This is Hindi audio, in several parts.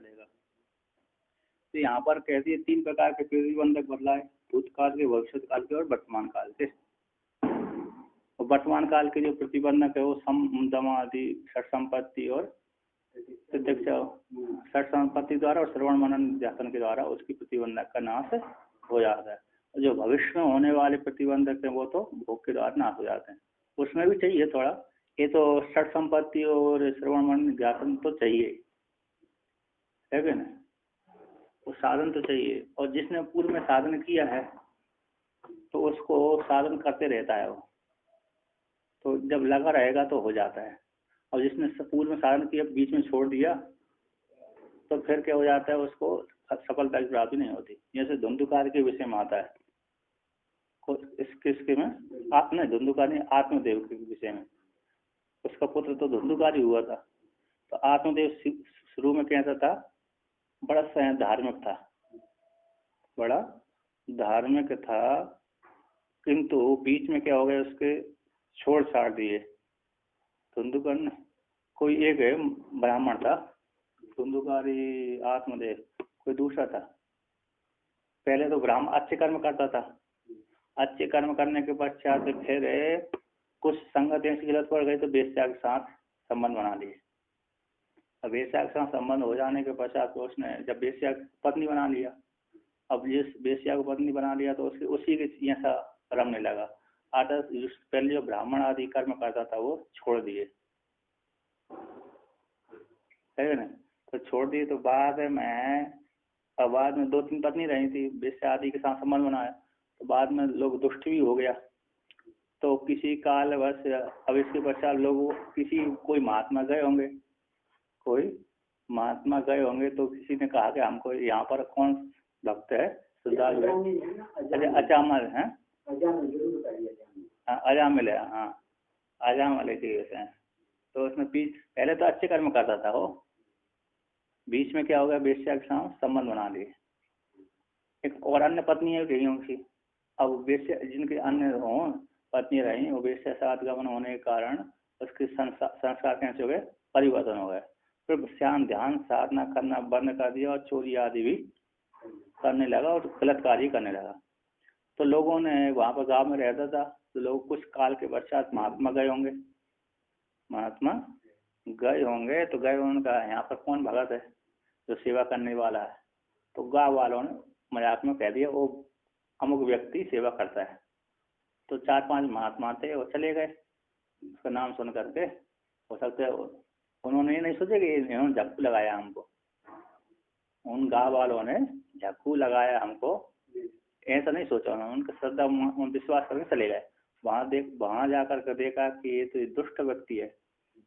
चलेगा। तो यहाँ पर कहती है 3 प्रकार के प्रतिबंधक बदलाए, भूतकाल के, भविष्य काल के और वर्तमान काल के। और वर्तमान काल के जो प्रतिबंधक है वो सम दम आदि षट संपत्ति और प्रत्यक्ष षट संपत्ति द्वारा और श्रवण मनन ध्यान के द्वारा उसकी प्रतिबंधक का नाश हो जाता है। और जो भविष्य में होने वाले प्रतिबंधक हैं वो तो भोग के द्वारा नाश हो जाते हैं। उसमें भी चाहिए थोड़ा, ये तो षट संपत्ति और श्रवण मनन ज्ञापन तो चाहिए है कि ना, वो साधन तो चाहिए। और जिसने पूर्व में साधन किया है तो उसको साधन करते रहता है वो, तो जब लगा रहेगा तो हो जाता है। और जिसने पूर्व में साधन किया बीच में छोड़ दिया तो फिर क्या हो जाता है, उसको सफलता की प्राप्ति नहीं होती। जैसे धुंधुकार के विषय में आता है, इसके में नहीं धुंधुकार नहीं, आत्मदेव के विषय में। उसका पुत्र तो धुंधुकार ही हुआ था। तो आत्मदेव शुरू में कैसा था, बड़ा धार्मिक था, बड़ा धार्मिक था, किंतु बीच में क्या हो गया, उसके छोड़ छाड़ दिए धुंधुकार ने। कोई एक है ब्राह्मण था, धुंधुकारी आत्मदेव, कोई दूसरा था। पहले तो ब्राह्मण अच्छे कर्म करता था, अच्छे कर्म करने के पश्चात फिर कुछ संगतियों की जरूरत पड़ गई तो वेश्या के साथ संबंध बना लिए। अब वेश्या के साथ संबंध हो जाने के पश्चात तो उसने जब वेश्या पत्नी बना लिया, अब जिस वेश्या को पत्नी बना लिया तो उसके उसी के ऐसा रमने लगा। आदत पहले जो ब्राह्मण आदि कर्म करता था वो छोड़ दिए है ना, तो छोड़ दिए। तो बाद में 2-3 पत्नी रही थी, वेश्या आदि के साथ संबंध बनाया, तो बाद में लोग दुष्ट भी हो गया। तो किसी काल बस अब इसके पश्चात लोग कोई महात्मा गए होंगे, तो किसी ने कहा कि हमको यहाँ पर कौन भक्त है, अजामिल है, अजामिल है, हाँ अजामिल के हैं। तो उसमें पहले तो अच्छे कर्म करता था वो, बीच में क्या हो गया, वेश्या के साथ संबंध बना लिए। एक और अन्य पत्नी है रही उनकी, अब वेश्या जिनके अन्य हों पत्नी रही, वो वेश्या साथ गमन होने के कारण उसके संस्कार कैसे हो गए, परिवर्तन हो गए। फिर श्याम ध्यान साधना करना बंद कर दिया और चोरी आदि भी करने लगा और गलत कार्य करने लगा। तो लोगों ने वहाँ पर गांव में रहता था, तो लोग कुछ काल के पश्चात महात्मा गए होंगे, तो गए उनका यहाँ पर कौन भगत है जो सेवा करने वाला है। तो गाँव वालों ने मजाक में कह दिया वो अमुक व्यक्ति सेवा करता है। तो 4-5 महात्मा थे, वो चले गए उसका नाम सुन करके। हो सकता है उन्होंने ये नहीं सोचा कि इन्होंने झक्कू लगाया हमको, उन गाँव वालों ने झक्कू लगाया हमको, ऐसा नहीं सोचा उन्होंने। उनका श्रद्धा विश्वास करके चले गए। वहाँ जाकर के देखा कि ये तो दुष्ट व्यक्ति है।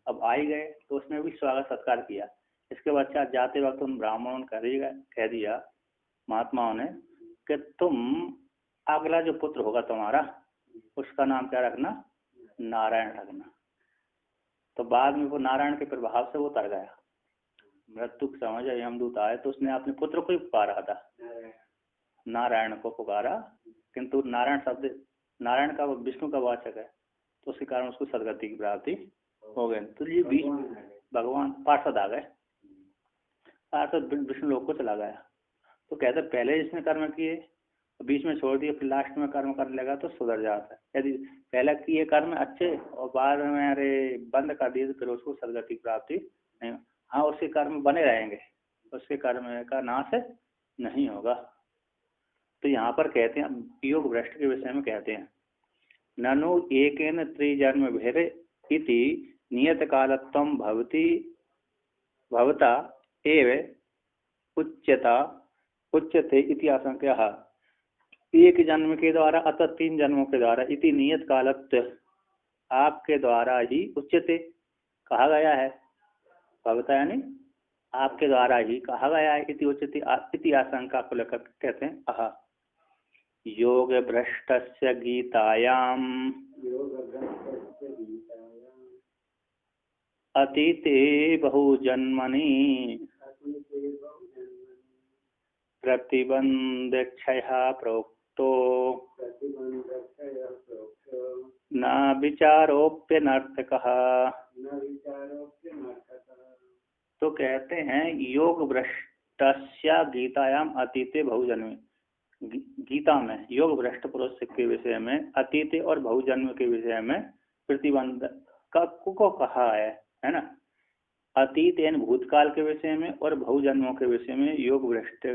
अब आई गए तो उसने भी स्वागत सत्कार किया। इसके पश्चात जाते वक्त उन ब्राह्मणों ने कह दिया महात्माओं ने कि तुम अगला जो पुत्र होगा तुम्हारा उसका नाम क्या रखना, नारायण रखना। तो बाद में वो नारायण के प्रभाव से वो तर गया। मृत्यु के समय यमदूत आए तो उसने अपने पुत्र को ही पुकारा था, नारायण को पुकारा, किंतु नारायण शब्द नारायण का विष्णु का वाचक है, तो उसी कारण उसको सदगति की प्राप्ति हो गई। तो ये बीच भगवान पार्षद आ गए, पार्षद विष्णु लोक को चला गया। तो कहते पहले जिसने कर्म किए बीच में छोड़ दिए, फिर लास्ट में कर्म करने लगा तो सुधर जाता है। यदि पहले किए कर्म अच्छे और बाद में अरे बंद कर दिए तो फिर उसको सदगति की प्राप्ति नहीं। हाँ, उसके कर्म बने रहेंगे, उसके कर्म का नाश नहीं होगा। तो यहाँ पर कहते हैं योग भ्रष्ट के विषय में कहते हैं, ननु एकेन त्रिजन्म भेद इति नियत कालत्वं भवता एव उच्यते इति आशंक्यः। एक जन्म के द्वारा अतः 3 जन्मों के द्वारा इति नियत कालत्व आपके द्वारा ही उच्यते कहा गया है, भवता यानी आपके द्वारा ही कहा गया है, इति उच्यते इति आशंका को लेकर कहते हैं अह योग भ्रष्टस्य गीतायाम अतीते बहुजन्मनि प्रतिबंधक्षयः प्रोक्तो न विचारोप्यनर्थकः। तो कहते हैं योग भ्रष्टस्य गीतायाम अतीते बहुजन्मे, गीता में योग भ्रष्ट पुरुष के विषय में अतीत और बहुजन्म के विषय में प्रतिबंध को कहा है ना। अतीत यानी भूतकाल के विषय में और बहुजन्मों के विषय में योग भ्रष्ट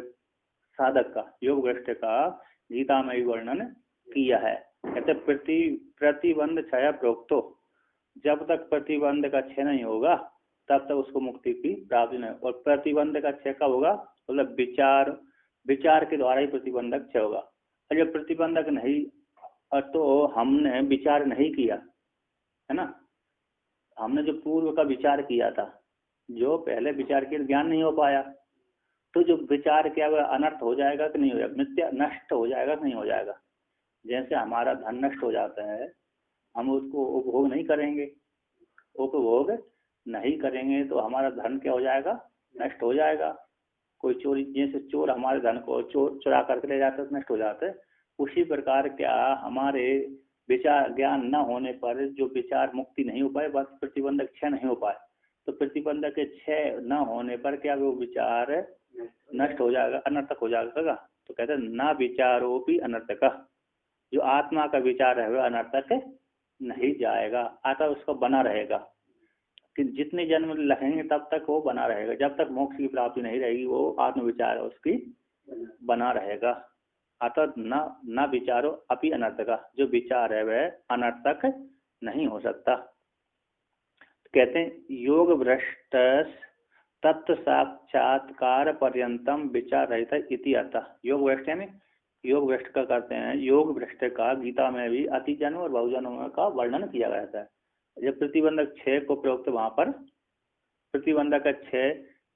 साधक का, योग भ्रष्ट का गीता में वर्णन किया है। कहते प्रतिबंध क्षय प्रोक्तो, जब तक प्रतिबंध का क्षय नहीं होगा तब तक उसको मुक्ति की प्राप्ति नहीं। और प्रतिबंध का क्षय कब होगा, मतलब विचार के द्वारा ही प्रतिबंधक क्षय होगा। और जब प्रतिबंधक नहीं, तो हमने विचार नहीं किया है ना, हमने जो पूर्व का विचार किया था, जो पहले विचार किया ज्ञान नहीं हो पाया, तो जो विचार किया वह अनर्थ हो जाएगा कि नहीं हो जाएगा, नित्य नष्ट हो जाएगा कि नहीं हो जाएगा। जैसे हमारा धन नष्ट हो जाता है, हम उसको उपभोग नहीं करेंगे, उपभोग नहीं करेंगे तो हमारा धन क्या हो जाएगा, नष्ट हो जाएगा। कोई चोरी, जैसे चोर हमारे धन को चुरा करके ले जाते नष्ट हो जाते, उसी प्रकार क्या हमारे विचार ज्ञान न होने पर जो विचार मुक्ति नहीं हो पाए, बस प्रतिबंधक क्षय नहीं हो पाए, तो प्रतिबंधक के क्षय न होने पर क्या वो विचार नष्ट हो जाएगा, अनर्थक हो जाएगा। तो कहते हैं ना विचारो भी अनर्थक, जो आत्मा का विचार है वह अनर्थक नहीं जाएगा, अतः उसका बना रहेगा कि जितने जन्म लगेंगे तब तक वो बना रहेगा, जब तक मोक्ष की प्राप्ति नहीं रहेगी वो आत्मविचार उसकी बना रहेगा। अतः न विचारो अपि अनर्थक, जो विचार है वह अनर्थक नहीं हो सकता। कहते हैं योग भ्रष्ट तत्व साक्षात्कार पर्यंतम विचार रहित इति अतः। योग भ्रष्ट यानी योग भ्रष्ट का करते हैं, योग भ्रष्ट का गीता में भी अति जन्म और बहुजन्म का वर्णन किया गया था। जब प्रतिबंधक क्षय को प्रयुक्त वहां पर प्रतिबंधक क्षय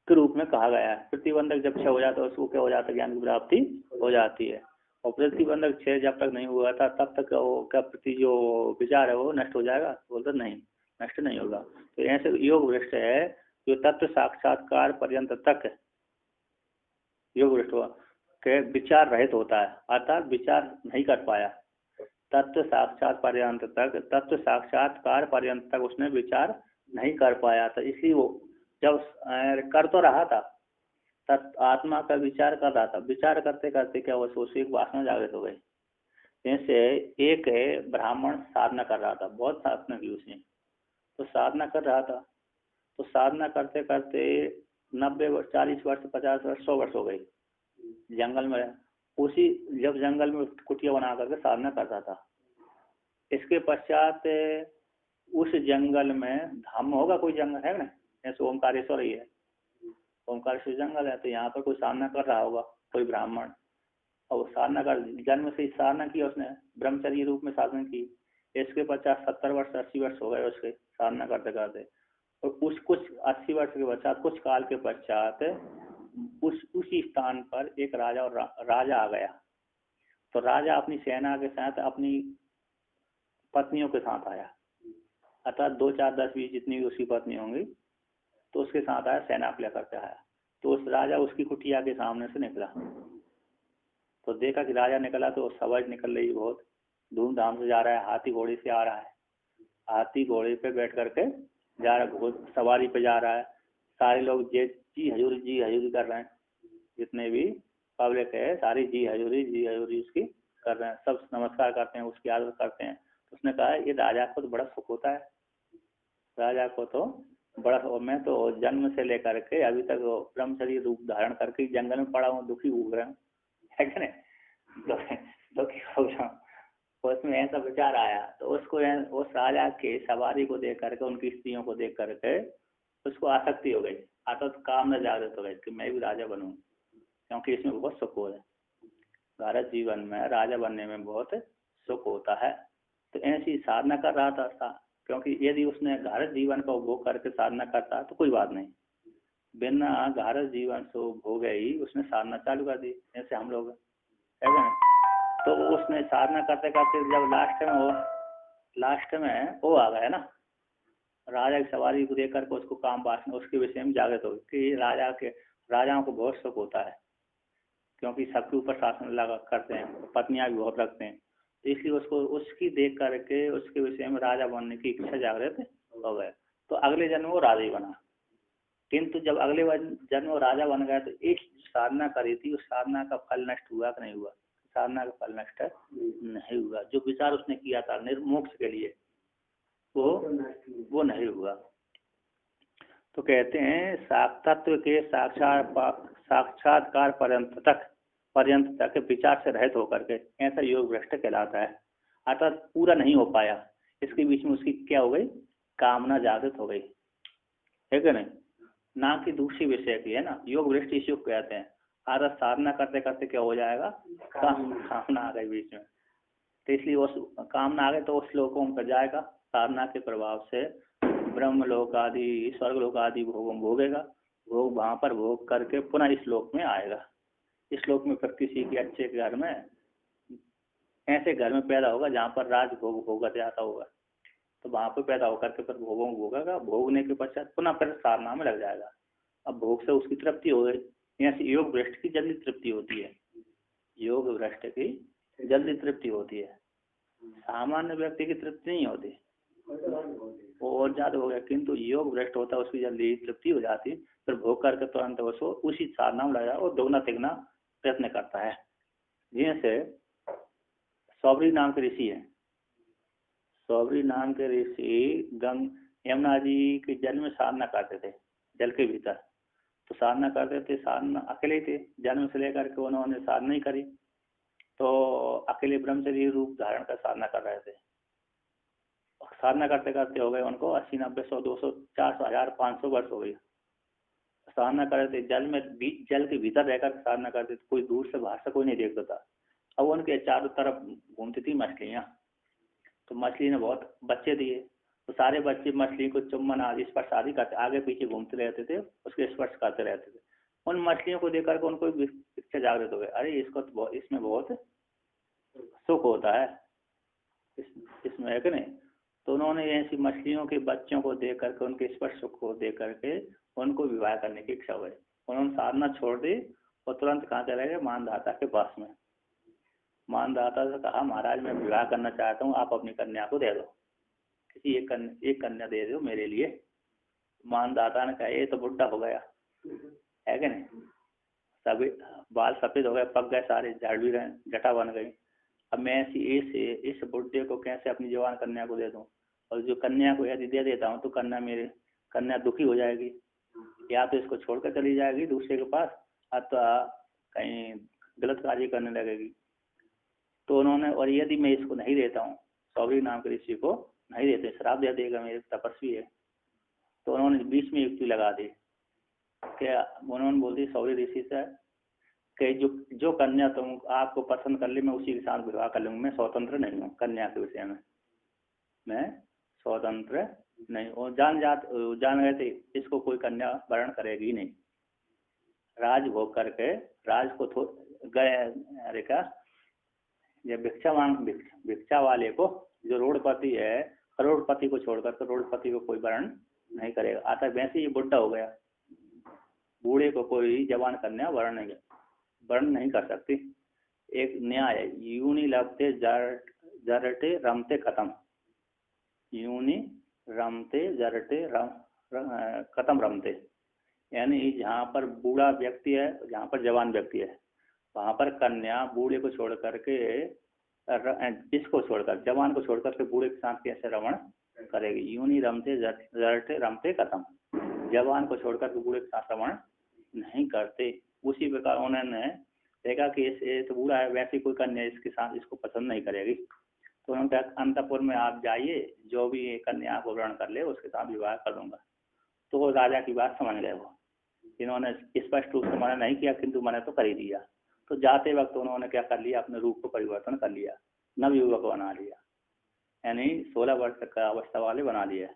के रूप में कहा गया है। प्रतिबंधक जब क्षय हो जाता है उसको क्या हो जाता है, ज्ञान की प्राप्ति हो जाती है। और प्रतिबंधक क्षय जब तक नहीं हुआ था तब तक वो क्या प्रति जो विचार है वो नष्ट हो जाएगा, बोलते नहीं, नष्ट नहीं होगा। तो ऐसे योग भ्रष्ट है जो तत्व साक्षात्कार पर्यंत तक योग भ्रष्ट हुआ के विचार रहित होता है, अर्थात विचार नहीं कर पाया। तत्व साक्षात पर्यंत तक, तत्व साक्षात्कार पर्यंत तक उसने विचार नहीं कर पाया था, इसलिए वो जब कर तो रहा था, तत् आत्मा का विचार कर रहा था, विचार करते करते क्या वो सोच एक वासना जागृत हो गई। जैसे एक है ब्राह्मण साधना कर रहा था, बहुत साधना की उसने, तो साधना कर रहा था, तो साधना करते करते 90 वर्ष, 40 वर्ष, 50 वर्ष, 100 वर्ष हो गई, जंगल में उसी जब जंगल में कुटिया बना करके साधना करता था। इसके पश्चात उस जंगल में धाम होगा, कोई जंगल है ना, जैसे ओमकारेश्वर ही है, ओमकारेश्वर जंगल है, तो यहाँ पर कोई साधना कर रहा होगा कोई ब्राह्मण, और साधना कर जन्म से साधना की उसने, ब्रह्मचर्य रूप में साधना की। इसके पश्चात 70 वर्ष 80 वर्ष हो गए उसके साधना करते करते, और उस कुछ 80 वर्ष के पश्चात कुछ काल के पश्चात उसी स्थान पर एक राजा और राजा आ गया। तो राजा अपनी सेना के साथ अपनी पत्नियों के साथ आया, अर्थात 2 4 10 20 जितनी भी उसकी पत्नी होंगी, तो उसके साथ आया, सेना को लेकर के आया। तो उस राजा उसकी कुटिया के सामने से निकला, तो देखा कि राजा निकला तो सवारी निकल रही, बहुत धूमधाम से जा रहा है, हाथी घोड़े से आ रहा है, हाथी घोड़े पे बैठ करके जा रहा, सवारी पे जा रहा है। सारे लोग जी हजूरी कर रहे हैं, जितने भी पब्लिक है सारी जी हजूरी उसकी कर रहे हैं, सब नमस्कार करते हैं, उसकी आदर करते हैं। तो उसने कहा ये राजा को तो बड़ा सुख होता है, राजा को तो बड़ा, मैं तो जन्म से लेकर के अभी तक ब्रह्मचर्य रूप धारण करके जंगल में पड़ा हूँ, दुखी हो रहा हूँ, है क्या नहीं, दुखी हो रहा हूँ। उसमें ऐसा विचार आया, तो उसको उस राजा के सवारी को देख करके, उनकी स्त्रियों को देख करके उसको आसक्ति हो गई, तो काम में जागृत हो गई कि मैं भी राजा बनूं, क्योंकि इसमें बहुत सुख हो है, भारत जीवन में राजा बनने में बहुत सुख होता है। तो ऐसी साधना कर रहा था, क्योंकि यदि उसने भारत जीवन का उपभोग करके साधना करता तो कोई बात नहीं, बिना भारत जीवन से उपभोग ही उसने साधना चालू कर दी, जैसे हम लोग है ना। तो उसने साधना करते करते जब लास्ट में वो आ गया ना, राजा की सवारी को देख करके उसको काम वासना उसके विषय में जागृत हो कि राजाओं को बहुत सुख होता है, क्योंकि सबके ऊपर शासन लगा करते हैं, पत्नियां भी बहुत रखते हैं, तो इसलिए उसको उसकी देख करके उसके विषय में राजा बनने की इच्छा जागृत हो गए। तो अगले जन्म वो राजा ही बना, किंतु जब अगले जन्म में राजा बन गया तो एक साधना करी थी, उस साधना का फल नष्ट हुआ कि नहीं हुआ? साधना का फल नष्ट नहीं हुआ। जो विचार उसने किया था निर्मोक्ष के लिए वो नहीं हुआ। तो कहते हैं तत्व के साक्षात्कार पर्यंत तक विचार से रहित होकर के ऐसा योग भ्रष्ट कहलाता है। अर्थात पूरा नहीं हो पाया, इसके बीच में उसकी क्या हो गई? कामना जागृत हो गई, है कि नहीं? ना कि दूसरी विषय की, है ना। योग भ्रष्ट इस योग कहते हैं। अर्थात साधना करते करते क्या हो जाएगा? कामना आ गई बीच में, तो इसलिए उस कामना आ गई तो उस लोकों पर जाएगा। साधना के प्रभाव से ब्रह्मलोक आदि स्वर्गलोक आदि भोग भोगेगा। भोग वहां पर भोग करके पुनः इस लोक में आएगा। इस लोक में फिर किसी के अच्छे घर में, ऐसे घर में पैदा होगा जहाँ पर राज भोग भोगा जाता होगा, तो वहां पर पैदा होकर के फिर भोगों भोगेगा। भोगने के पश्चात पुनः फिर साधना में लग जाएगा। अब भोग से उसकी तृप्ति हो गई। यहाँ से योग भ्रष्ट की जल्दी तृप्ति होती है, योग भ्रष्ट की जल्दी तृप्ति होती है। सामान्य व्यक्ति की तृप्ति नहीं होती, वो और ज्यादा हो गया। किंतु योग भ्रष्ट होता है, उसकी जल्दी तृप्ति हो जाती, फिर भोग करके तुरंत वो उसी साधना में लगा और दोगुना तिगुना प्रयत्न करता है। जैसे सौबरी नाम के ऋषि है। सौबरी नाम के ऋषि यमुना जी के जल में साधना करते थे, जल के भीतर। तो साधना करते थे, साधना अकेले थे, जन्म से लेकर के उन्होंने साधना ही करी। तो अकेले ब्रह्मचर्य रूप धारण कर साधना कर रहे थे। साधना करते करते हो गए उनको 80, 90, 100, 200, 400, 1000, 500 वर्ष हो गई। साधना कर रहे थे, जल के भीतर रहकर साधना करते थे। कोई दूर से बाहर से कोई नहीं देखता था। अब उनके चारों तरफ घूमती थी मछलियाँ। तो मछली ने बहुत बच्चे दिए, तो सारे बच्चे मछली को चुम्बन आदि स्पर्श आदि करते, आगे पीछे घूमते रहते थे, उसके स्पर्श करते रहते थे। उन मछलियों को देख करके उनको इच्छा जागृत हो गई, अरे इसको तो इसमें बहुत सुख होता है, इसमें, है कि नहीं। तो उन्होंने ऐसी मछलियों के बच्चों को देख करके, उनके स्पर्श सुख को देख करके उनको विवाह करने की इच्छा हुई। उन्होंने साधना छोड़ दी और तुरंत कहाँ चले गए? मानधाता के पास में। मानधाता से कहा, महाराज मैं विवाह करना चाहता हूँ, आप अपनी कन्या को दे दो, किसी एक कन्या दे दो मेरे लिए। मानधाता ने कहा, ये तो बुढ़ा हो गया, है कि नहीं, सभी बाल सफेद हो गए, पक गए, सारे झाड़ भी गए, जटा बन गई। अब मैं इस बुढ़े को कैसे अपनी जवान कन्या को दे दूं? और जो कन्या को यदि दे देता हूँ तो कन्या दुखी हो जाएगी, या तो इसको छोड़कर चली जाएगी दूसरे के पास, अथवा कहीं गलत कार्य करने लगेगी। तो उन्होंने, और यदि मैं इसको नहीं देता हूँ, सौबरी नाम के ऋषि को नहीं देते, श्राप दे देगा, मेरे तपस्वी है। तो उन्होंने बीच में युक्ति लगा दी। क्या उन्होंने बोल दी सौबरी ऋषि से कि जो कन्या तुम आपको पसंद कर ले, मैं उसी के साथ विवाह कर लूंगा। मैं स्वतंत्र नहीं हूँ कन्या के विषय में, मैं स्वतंत्र नहीं। और जान गए थे इसको कोई कन्या वरण करेगी नहीं। राज भोग करके राज को गए, अरे क्या, ये भिक्षा वाले को, जो रोडपति है, करोड़पति को छोड़कर करोड़पति को कोई वरण नहीं करेगा। आता वैसे ही बुढ़ा हो गया, बूढ़े को कोई जवान कन्या वर्ण नहीं कर सकती। एक न्याय है, यूनी लभते जरटे रमते खत्म, यूनी रमते जरटे खत्म रमते। यानी जहाँ पर बूढ़ा व्यक्ति है, जहाँ पर जवान व्यक्ति है, वहाँ पर कन्या बूढ़े को छोड़ करके, इसको छोड़कर, जवान को छोड़कर के बूढ़े के साथ कैसे रमण करेगी? यूनी रमते जरटे रमते खत्म, जवान को छोड़कर के बूढ़े के साथ रमण नहीं करते। उसी प्रकार उन्होंने देखा कि ये तो बूढ़ा है, वैसे कोई कन्या इसके साथ इसको पसंद नहीं करेगी। तो उन्होंने कहा, अंतपुर में आप जाइए, जो भी कन्या को वर्ण कर ले उसके साथ विवाह कर दूंगा। तो वो राजा की बात समझ गए। वो इन्होंने स्पष्ट रूप से मना नहीं किया, किंतु मना तो कर ही दिया। तो जाते वक्त उन्होंने क्या कर लिया? अपने रूप को परिवर्तन कर लिया, नवयुवक बना लिया, यानी 16 वर्ष का अवस्था वाले बना लिया।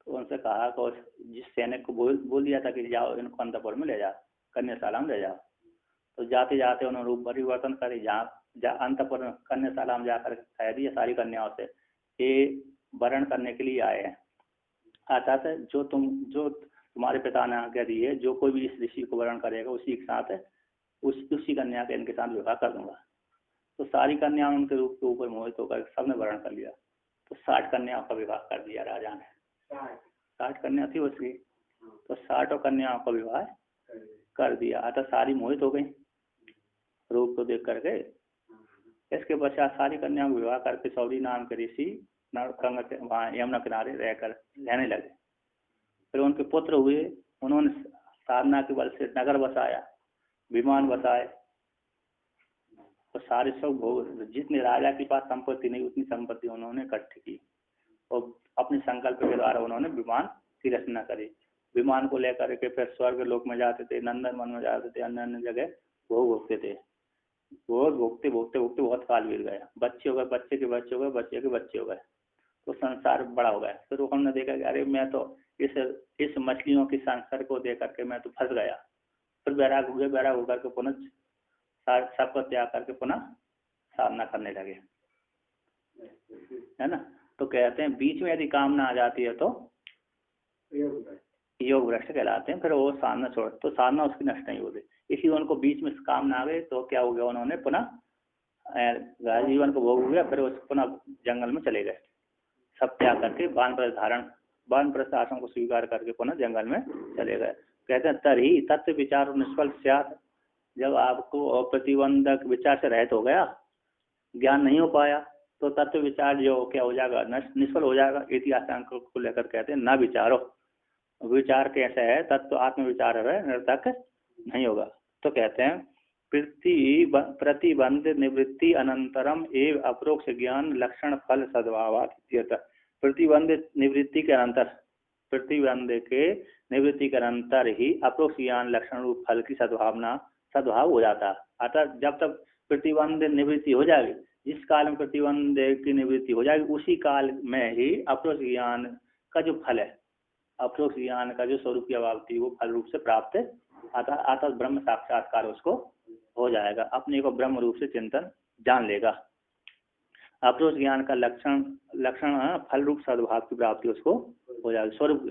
तो उनसे कहा कि जिस सैनिक को बोल दिया था कि जाओ इनको अंतपुर में ले जाओ, कन्याशाला में ले जाओ। तो जाते जाते उन्होंने रूप परिवर्तन करे, जहाँ अंतपुर में कन्याशाला में जाकर कह दिया सारी कन्याओं से, ये वरण करने के लिए आए हैं। अर्थात जो तुम्हारे पिता ने आज्ञा दी है, जो कोई भी इस ऋषि को वरण करेगा उसी के साथ उसी कन्या के इनके साथ विवाह कर दूंगा। तो सारी कन्याओं उनके रूप के ऊपर मोहित होकर सबने वरण कर लिया। तो 60 कन्याओं का विवाह कर दिया राजा ने। 60 कन्या थी उसकी। तो तो 60 कन्याओं का विवाह कर दिया। अतः सारी मोहित हो गई रूप को देख करके। इसके पश्चात सारी कन्याओं का विवाह करके सौरी नाम के ऋषि वहाँ यमुना किनारे रहकर रहने लगे। फिर उनके पुत्र हुए, उन्होंने साधना के बल से नगर बसाया, विमान बसाए, तो सारे सब भोग, जितने राजा के पास संपत्ति नहीं उतनी संपत्ति उन्होंने इकट्ठी की और अपने संकल्प के द्वारा उन्होंने विमान की रचना करी। विमान को लेकर के फिर स्वर्ग लोक में जाते थे, नंदन वन में जाते थे, अन्य अन्य जगह भोग भोगते थे। भोग भोगते भोगते भोगते बहुत काल बीत गया। बच्चे हो गए, बच्चे के बच्चे हो गए, बच्चे के बच्चे हो गए, तो संसार बड़ा हो गया। फिर उन्होंने देखा कि अरे मैं तो इस मछलियों के संसार को देख करके मैं तो फंस गया। फिर बैराग हो गए, बैराग होकर के पुनः सबको त्याग करके पुनः साधना करने लगे, है ना। तो कहते हैं बीच में यदि कामना आ जाती है तो योग भ्रष्ट कहलाते हैं। फिर वो साधना छोड़, तो साधना उसकी नष्ट नहीं होती। इसी उनको बीच में कामना आ गई तो क्या हो गया, उन्होंने पुनः जीवन को भोग गया। फिर वो पुनः जंगल में चले गए, सब त्याग करके वानप्रस्थ आश्रम को स्वीकार करके पुनः जंगल में चले गए। कहते हैं तरी तत्व विचार निष्फल स्यात्, जब आपको अप्रतिबंधक विचार से रहित हो गया, ज्ञान नहीं हो पाया, तो तत्व विचार जो क्या हो जाएगा, निष्फल हो जाएगा। इतिहास को लेकर कहते हैं ना विचारो। विचार कैसा है, तत्व आत्मविचार है, निरर्थक नहीं होगा। तो कहते हैं प्रतिबंध निवृत्ति अनंतरम एव अप्रोक्ष ज्ञान लक्षण फल सद्भावात्। प्रतिबंध निवृत्ति के अंतर, प्रतिबंध के निवृत्ति के अंतर ही अप्रोक्ष ज्ञान लक्षण रूप फल की सद्भाव हो जाता है। अतः जब तक प्रतिबंध निवृत्ति हो जाएगी, जिस काल में प्रतिबंध की निवृत्ति हो जाएगी उसी काल में ही अप्रोक्ष ज्ञान का जो फल है, अप्रोक्ष ज्ञान का जो स्वरूप की अभावती वो फल रूप से प्राप्त है। अतः ब्रह्म साक्षात्कार उसको हो जाएगा, अपने को ब्रह्म रूप से चिंतन जान लेगा। अप्रोक्ष ज्ञान का लक्षण फल रूप सद्भाव की प्राप्ति उसको हो जाएगी। स्वरूप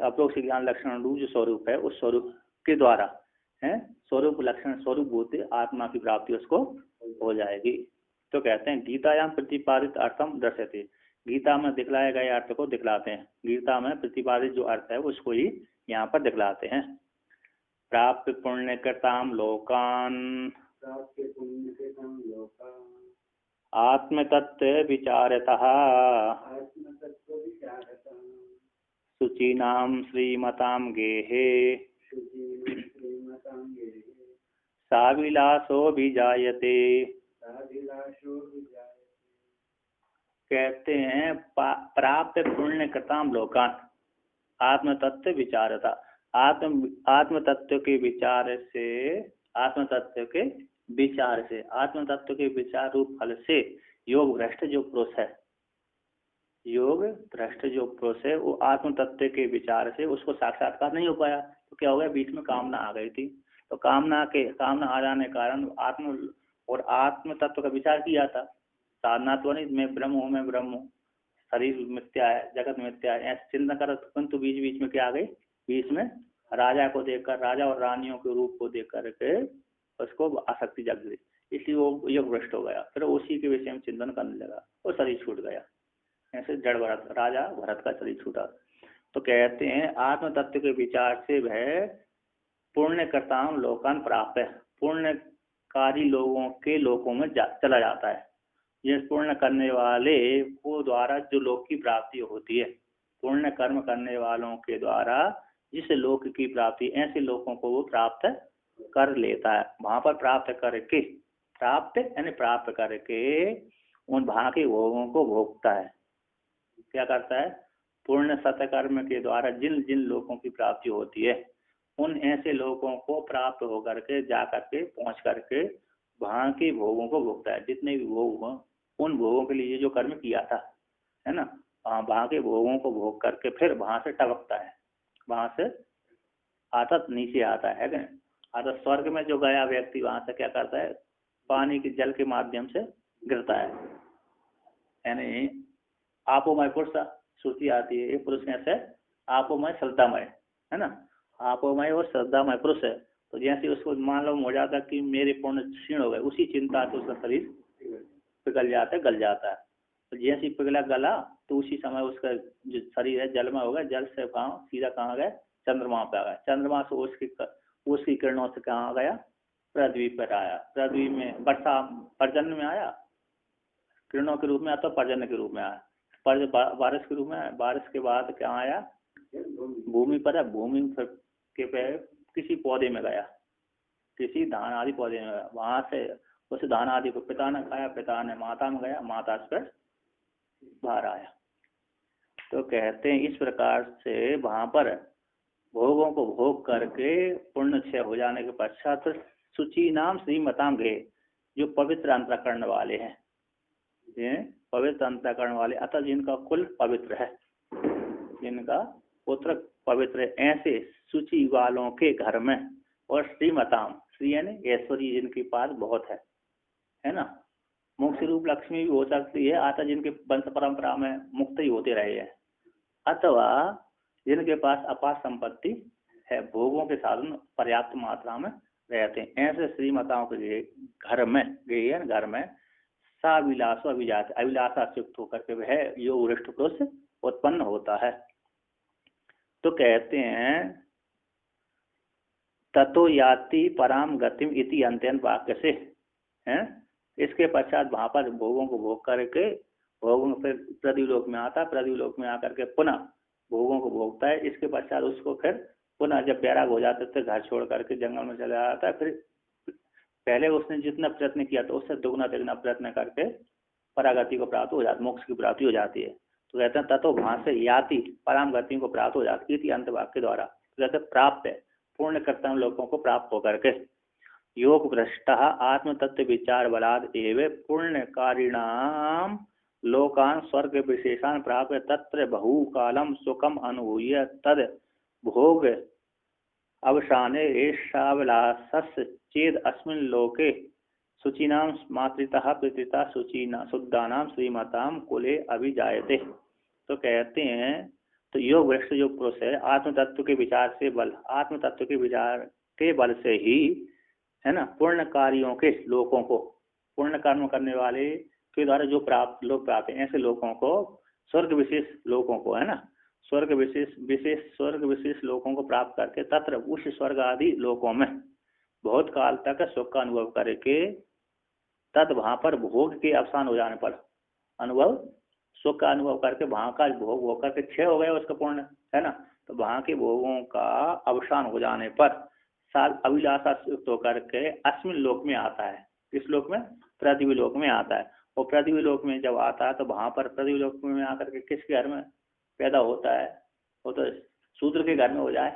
अप्रोक्ष ज्ञान लक्षण रूप जो स्वरूप है उस स्वरूप के द्वारा है, स्वरूप लक्षण स्वरूप भूत आत्मा की प्राप्ति उसको हो जाएगी। तो कहते हैं गीतायाम प्रतिपादित अर्थम दर्शते, गीता में दिखलाए गए अर्थ को दिखलाते हैं। गीता में प्रतिपादित जो अर्थ है उसको ही यहाँ पर दिखलाते हैं। प्राप्त पुण्य कृताम लोकान आत्म तत्व विचारतः शुचीनाम श्रीमताम गेहे साविलासो विजायते। कहते हैं प्राप्त पुण्य कृताम लोकान आत्म तत्व विचारता, आत्म तत्व के विचार से, आत्म तत्व के विचार रूप फल से योग भ्रष्ट जो पुरुष है, योग भ्रष्ट जो पुरुष है वो आत्म तत्व के विचार से उसको साक्षात्कार नहीं हो पाया। तो क्या हो गया, बीच में कामना आ गई थी, तो कामना आ जाने के कारण आत्म तत्व का विचार किया था। साधना तो नहीं, मैं ब्रह्म हूँ, मैं ब्रह्म हूँ, शरीर मिथ्या है, जगत मिथ्या है, ऐसे चिंता कर, परंतु बीच बीच में क्या आ गई, बीच में राजा को देखकर, राजा और रानियों के रूप को देख करके उसको आसक्ति जग गई, इसलिए वो योग भ्रष्ट हो गया। फिर उसी के विषय में चिंतन करने लगा और शरीर छूट गया। ऐसे जड़ भरत, राजा भरत का शरीर छूटा। तो कहते हैं आत्म तत्व के विचार से वह पुण्य कर्ताओं लोकान प्राप्त है, पुण्यकारी लोगों के लोकों में चला जाता है। ये पुण्य करने वाले को द्वारा जो लोक की प्राप्ति होती है, पुण्य कर्म करने वालों के द्वारा जिस लोक की प्राप्ति, ऐसे लोगों को वो प्राप्त कर लेता है। वहां पर प्राप्त करके, प्राप्त करके उन वहां के भोगों को भोगता है। क्या करता है, पुण्य सत्कर्म के द्वारा जिन जिन लोगों की प्राप्ति होती है उन ऐसे लोगों को प्राप्त होकर के जा करके पहुंच करके वहां के भोगों को भोगता है। जितने भी भोग हों उन भोगों के लिए जो कर्म किया था, है ना, वहां के भोगों को भोग करके फिर वहां से टपकता है, वहां से आता नीचे आता है क्या। आता स्वर्ग में जो गया व्यक्ति वहां से क्या करता है, पानी के जल के माध्यम से गिरता है, यानी आपोमय पुरुष श्रुति आती है, एक पुरुष कैसे आपोमय श्रद्धामय, है ना, आपोमय और श्रद्धामय पुरुष है। तो जैसे उसको मालूम हो जाता कि मेरे पुण्य क्षीण हो गए, उसी चिंता से उसका शरीर पिघल जाता है, गल जाता है। तो जैसे ही पिघला गला तो उसी समय उसका जो शरीर है जल में हो गया, जल से कहाँ सीधा कहाँ गया, चंद्रमा पे आ गया, चंद्रमा से उसकी किरणों से कहाँ गया, पृथ्वी पर आया, पृथ्वी में वर्षा पर्जन्य में आया, किरणों के रूप में आता, पर्जन्य के रूप में आया, बारिश के रूप में आया, बारिश के बाद क्या आया, भूमि पर है, भूमि के पे किसी पौधे में गया, किसी धान आदि पौधे में गया, वहां से उस धान आदि को पिता ने खाया, पिता ने माता में गया, माता से फिर बाहर आया। तो कहते हैं इस प्रकार से वहां पर भोगों को भोग करके पुण्य क्षय हो जाने के पश्चात शुचि नाम श्रीमताम गए, जो पवित्र अंतःकरण वाले हैं, ये पवित्र अंतःकरण वाले, अतः जिनका कुल पवित्र है, जिनका पुत्र पवित्र है, ऐसे शुचि वालों के घर में, और श्रीमताम, श्री यानी ऐश्वर्य जिनके पास बहुत है ना, मुक्त रूप लक्ष्मी भी हो सकती है, अतः जिनके वंश परंपरा में मुक्त ही होते रहे हैं, अथवा जिनके पास अपार संपत्ति है, भोगों के साधन पर्याप्त मात्रा में रहते हैं, ऐसे श्रीमताओं के घर में गए, घर में साविलासो अभिजात, अभिलाषा से युक्त होकर के वह यो वरिष्ठ पुरुष उत्पन्न होता है। तो कहते हैं ततो याति पराम गतिम इति अंत्यन वाक्य से हैं, इसके पश्चात वहां पर भोगों को भोग करके भोगों फिर पृथ्वीलोक में आता, पृथ्वीलोक में आकर के पुनः भोगों को भोगता है, इसके पश्चात उसको फिर पुनः जब बैराग हो जाता है तो घर छोड़ करके जंगल में चला जाता है, फिर पहले उसने जितना प्रयत्न किया तो उससे दुगना तिगुना प्रयत्न करके परागति को प्राप्त हो जाती, मोक्ष की प्राप्ति हो जाती है। तो कहते हैं ततो वहां से याति पराम गति को प्राप्त हो जाती है, अंत वाक्य द्वारा कहते प्राप्त है, पूर्ण कर्तव्य लोगों को प्राप्त होकर के, योग भ्रष्ट आत्म तत्व विचार बलाद एवं पुण्य कारिणाम लोकान स्वर्ग विशेषान प्राप्त तत्र बहुकालम सुखम अनुभूय तद भोग अवसाने एषाविलासस् चेद अस्मिन् लोके शुचीनां मातृता पितृता शुचीना शुद्धानां श्रीमताम कुले अभिजायते। तो कहते हैं तो योग भ्रष्ट जो पुरुष है आत्म तत्व के विचार से बल, आत्म तत्व के विचार के बल से ही है ना पूर्ण कार्यों के लोगों को, पूर्ण कर्म करने वाले के द्वारा जो प्राप्त लोग प्राप्त हैं, ऐसे लोगों को स्वर्ग विशेष लोगों को है ना, स्वर्ग विशेष लोगों को प्राप्त करके तत्र उस स्वर्ग आदि लोकों में बहुत काल तक सुख का अनुभव करके तद वहां पर भोग के अवसान हो जाने पर अनुभव सुख का अनुभव करके वहां का भोग होकर के क्षय हो गया उसका पूर्ण है ना, तो वहां के भोगों का अवसान हो जाने पर साल अभिलाषा युक्त होकर के अस्मिन लोक में आता है, किस लोक में, पृथ्वी लोक में आता है, और पृथ्वी लोक में जब आता है तो वहां पर पृथ्वी लोक में आकर के किसके घर में पैदा होता है, वो तो शूद्र के घर में हो जाए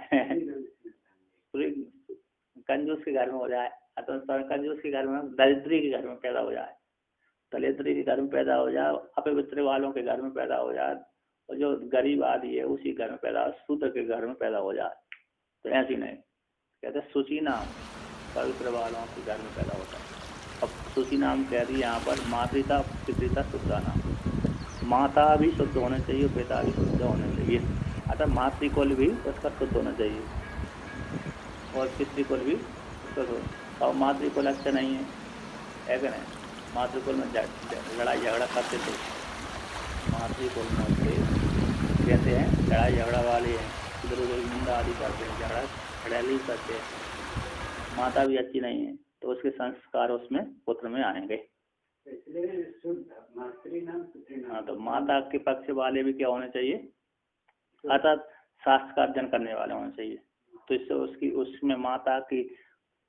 कंजूस के घर में हो जाए, अथवा कंजूस के घर में, दरिद्री के घर में पैदा हो जाए, दलिद्री के घर में पैदा हो जाए, अपवित्र वालों के घर में पैदा हो जाए, और जो गरीब आदि है उसी घर में पैदा, शूद्र के घर में पैदा हो जाए, तो ऐसी नहीं, कहते सूची नाम पवित्र वालों के घर में पैदा होता है। अब सूची नाम कह दी यहाँ पर मातृता पितृता शुद्धा नाम, माता भी शुद्ध होना चाहिए, पिता भी शुद्ध होना चाहिए, अतः मातृकुल भी उसका शुद्ध होना चाहिए और पितृकुल भी शुद्ध हो, और मातृकुल अच्छा नहीं है क्या नहीं, मातृकुल में लड़ाई झगड़ा करते थे, मातृकुल में से कहते हैं लड़ाई झगड़ा वाले हैं, इधर उधर निंदा आदि करते हैं, झगड़ा खड़ाली करते हैं, माता भी अच्छी नहीं है तो उसके संस्कार उसमें पुत्र में आएंगे। हाँ, तो माता के पक्ष वाले भी क्या होने चाहिए, अर्थात शास्त्र का अध्ययन करने वाले होने चाहिए, तो इससे उसकी उसमें माता की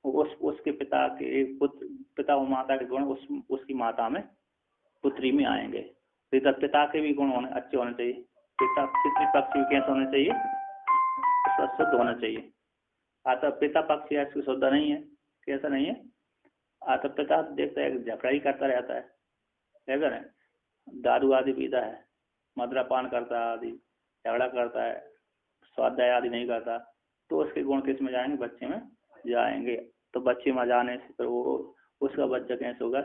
उसके पिता के पिता और माता के गुण उसकी माता में पुत्री में आएंगे, पिता के भी गुण अच्छे होने चाहिए, पितृपक्ष भी कैसे होने चाहिए, शुद्ध होना चाहिए, अतः पिता पक्ष ऐसे शुद्ध नहीं है, कैसा नहीं है, अतः पिता देखता है झगड़ा ही करता रहता है ना, दारू आदि पीता है, मदिरापान करता है आदि, झगड़ा करता है, स्वाध्याय आदि नहीं करता, तो उसके गुण किस में जाएंगे, बच्चे में जाएंगे, तो बच्चे में जाने से फिर वो उसका बच्चा कैसे होगा,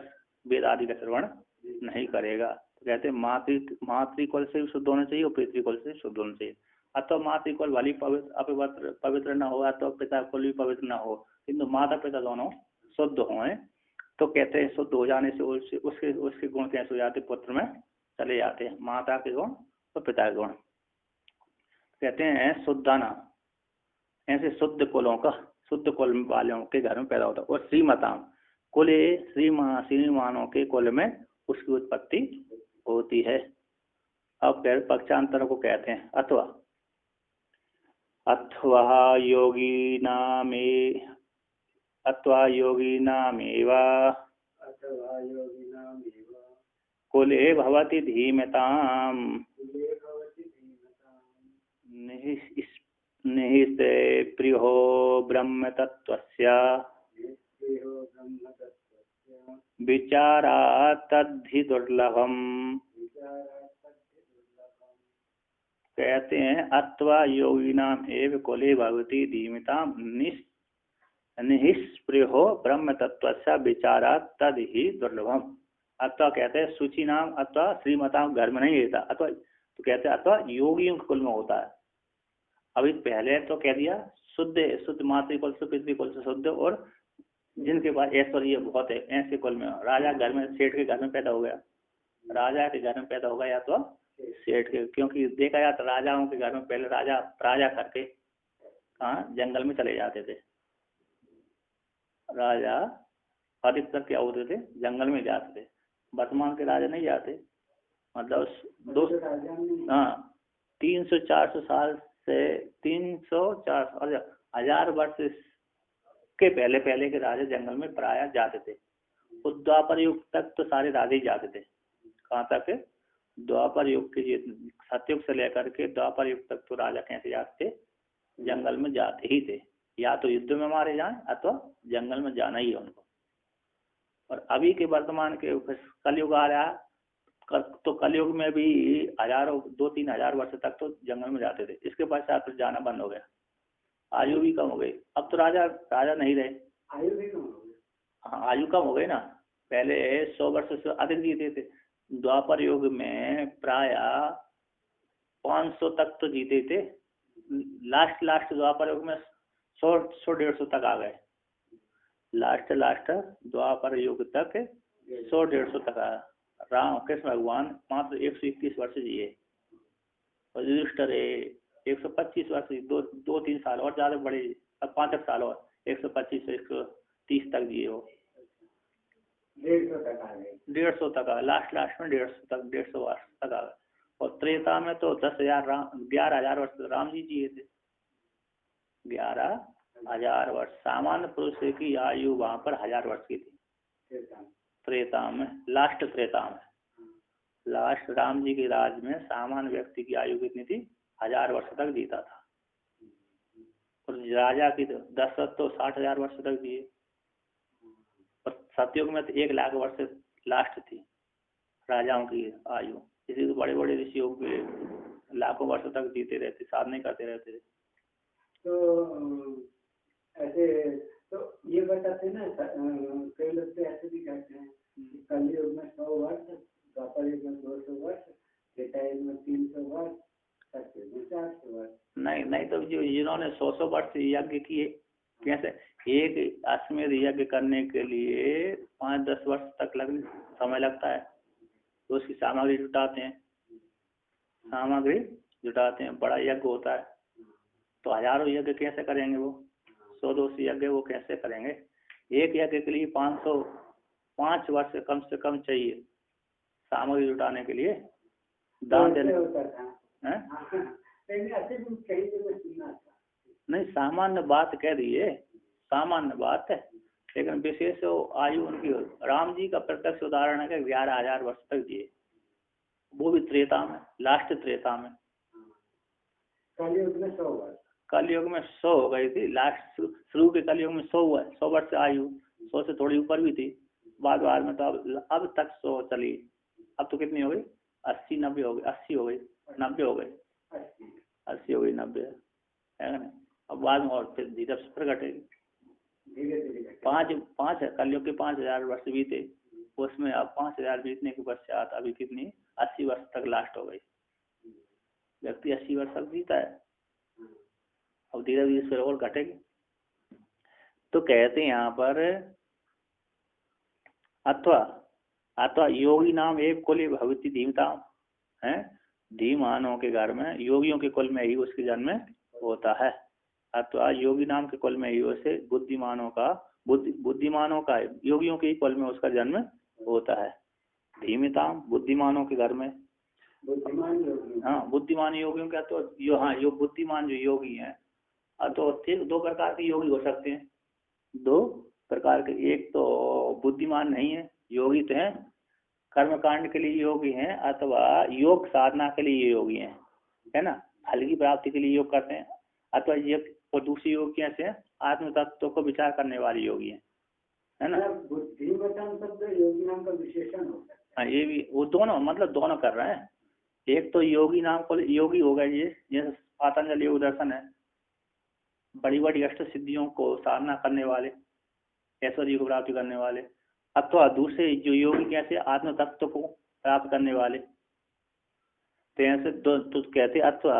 वेद आदि का श्रवण नहीं करेगा। तो कहते हैं मातृकुल से भी शुद्ध होना चाहिए और पितृकुल से शुद्ध होना चाहिए, अथवा मातृकुल भली पवित्र न हो, अथवा पिता कुल भी पवित्र न हो, किंतु माता पिता दोनों शुद्ध हों, तो कहते हैं शुद्ध हो जाने से उसके गुण कैसे हो जाते पुत्र में चले जाते हैं, माता के गुण और पिता के गुण। कहते हैं शुद्धाना, ऐसे शुद्ध कुलों का, शुद्ध कुल वालों के घर में पैदा होता है। और श्रीमताम, कुले श्रीमानों के कुल में उसकी उत्पत्ति होती है। अब पक्षांतर को कहते हैं अथवा, अथवा योगी नामेव कुले भवति धीमताम निहिते प्रियो ब्रह्म तत्त्वस्य विचारात् तद्धि दुर्लभम। कहते हैं अथवा योगिनाम एव कुले भवति धीमताम निःस्पृहो ब्रह्म तत्त्वस्य विचारात् तद्धि दुर्लभम। अथवा कहते हैं सूची नाम अथवा श्रीमताम घर में नहीं रहता, अथवा तो कहते हैं अथवा योगियों के कुल में होता है। अभी पहले तो कह दिया शुद्ध मातृ कुल से पितृ कुल से शुद्ध, और जिनके पास ऐश्वर्य बहुत है ऐसे कुल में। राजा घर में, सेठ के घर में पैदा हो गया, राजा के घर में पैदा होगा या तो सेठ के, क्योंकि देखा जाता राजाओं के घर में पहले राजा करके कहाँ जंगल में चले जाते थे। राजा अधिकतर क्या होते थे, जंगल में जाते थे। वर्तमान के राजा नहीं जाते, मतलब 300-400 साल से 300-400 1000 वर्ष के पहले के राजा जंगल में प्राय जाते थे। उस द्वापर युग तक तो सारे राजा ही जाते थे। कहाँ तक? द्वापर युग के, सतयुग से लेकर के द्वापर युग तक तो राजा कैसे जाते थे, जंगल में जाते ही थे। या तो युद्ध में मारे जाएं अथवा जंगल में जाना ही है उनको। और अभी के वर्तमान के कलयुग आ रहा है, तो कलयुग में भी 2-3 हजार वर्ष तक तो जंगल में जाते थे। इसके पश्चात तो जाना बंद हो गया, आयु भी कम हो गई। अब तो राजा नहीं रहे, आयु भी कम हो गई। हाँ, आयु कम हो गई ना। पहले 100 वर्ष से अधिक जीते थे। द्वापर युग में प्राय 500 तक तो जीते थे। लास्ट द्वापर युग में 100-150 तक आ गए। लास्ट द्वापर युग तक 100-150 तक आया। राम कृष्ण भगवान मात्र 121 वर्ष जिए, और युधिष्ठिर 125 वर्ष, 2-3 साल और ज्यादा बड़े, अब 5 साल और 125-130 तक जिए हो। 150 तक आ गए, 150 तक आ, लास्ट में 150 वर्ष तक आ गए। और त्रेता में तो 11,000 वर्ष राम जी जिए थे। 11,000 वर्ष। सामान्य पुरुष की आयु वहां पर 1000 वर्ष की थी त्रेता में। लास्ट राम जी के राज में सामान्य व्यक्ति की आयु कितनी थी? 1000 वर्ष तक जीता था। और राजा की दशरथ तो 60,000 वर्ष तक जिए। और सतयुग में तो 1 लाख वर्ष लास्ट थी राजाओं की आयु। इसी तो बड़े बड़े ऋषियों के लाखों वर्ष तक जीते रहते, साधना करते रहते थे। तो ऐसे तो ये बताते ना, कई लोग तो ऐसे भी कहते हैं कलयुग में 100 वर्ष, द्वापर युग में 200 वर्ष, त्रेता युग में 300 वर्ष, सतयुग में 400 वर्ष। नहीं तो जिन्होंने 100 वर्ष यज्ञ किए, कैसे एक अश्वमेध यज्ञ करने के लिए 5-10 वर्ष तक समय लगता है। तो उसकी सामग्री जुटाते हैं, बड़ा यज्ञ होता है। तो हजारों यज्ञ कैसे करेंगे वो? 100-200 यज्ञ वो कैसे करेंगे? एक यज्ञ के लिए 5 वर्ष कम से कम चाहिए सामग्री जुटाने के लिए, दान देने। नहीं, सामान्य बात कह दिए, सामान्य बात है। लेकिन विशेष आयु उनकी, राम जी का प्रत्यक्ष उदाहरण है कि 11,000 वर्ष तक जिए, वो भी त्रेता में, लास्ट त्रेता में। कलयुग में 100 वर्ष, कलयुग में 100 हो गई थी। लास्ट शुरू के कलयुग में 100 हुआ, 100 वर्ष आयु, 100 से थोड़ी ऊपर भी थी। बाद में तो अब तक 100 चली। अब तो कितनी हो गई? 80-90 हो गई, 80 हो गई, 90 हो गई, 80 हो गई, 90 है ना। अब बाद में और फिर धीरे से फिर घटेगी। पाँच कलयुग के 5,000 वर्ष बीते, उसमें अब 5,000 बीतने के पश्चात अभी कितनी 80 वर्ष तक लास्ट हो गई। व्यक्ति 80 वर्ष तक जीता है, अब धीरे धीरे फिर और घटेगी। तो कहते हैं यहाँ पर अथवा योगी नाम एक कुले भवति धीमताम, है धीमानों के घर में, योगियों के कुल में ही उसके जन्म होता है। अथवा योगी नाम के कुल में ही उसे बुद्धिमानों का बुद्धिमानों का योगियों के ही कुल में उसका जन्म होता है। धीमिताम बुद्धिमानों के घर में, बुद्धिमान योगी। हाँ बुद्धिमान योगियों का तो यो बुद्धिमान जो योगी हैं तो ठीक दो प्रकार के योगी हो सकते हैं, दो प्रकार के। एक तो बुद्धिमान नहीं है, योगी तो हैं, कर्म कांड के लिए योगी हैं अथवा योग साधना के लिए योगी हैं, है ना, फल की प्राप्ति के लिए योग करते हैं। अथवा ये और दूसरी योग कैसे हैं, आत्म तत्व को विचार करने वाले योगी हैं, है ना। बुद्धिमताम शब्द योगी नाम का विशेषण होता है। हाँ ये भी, वो दोनों मतलब दोनों कर रहे हैं। एक तो योगी नाम को योगी होगा ये जैसे पातंजलि योग दर्शन है, बड़ी बड़ी अष्ट सिद्धियों को साधना करने वाले, ऐश्वर्य को प्राप्त करने वाले। अथवा दूसरे जो योगी कैसे आत्म तत्व को प्राप्त करने वाले, तो ऐसे तो कहते अथवा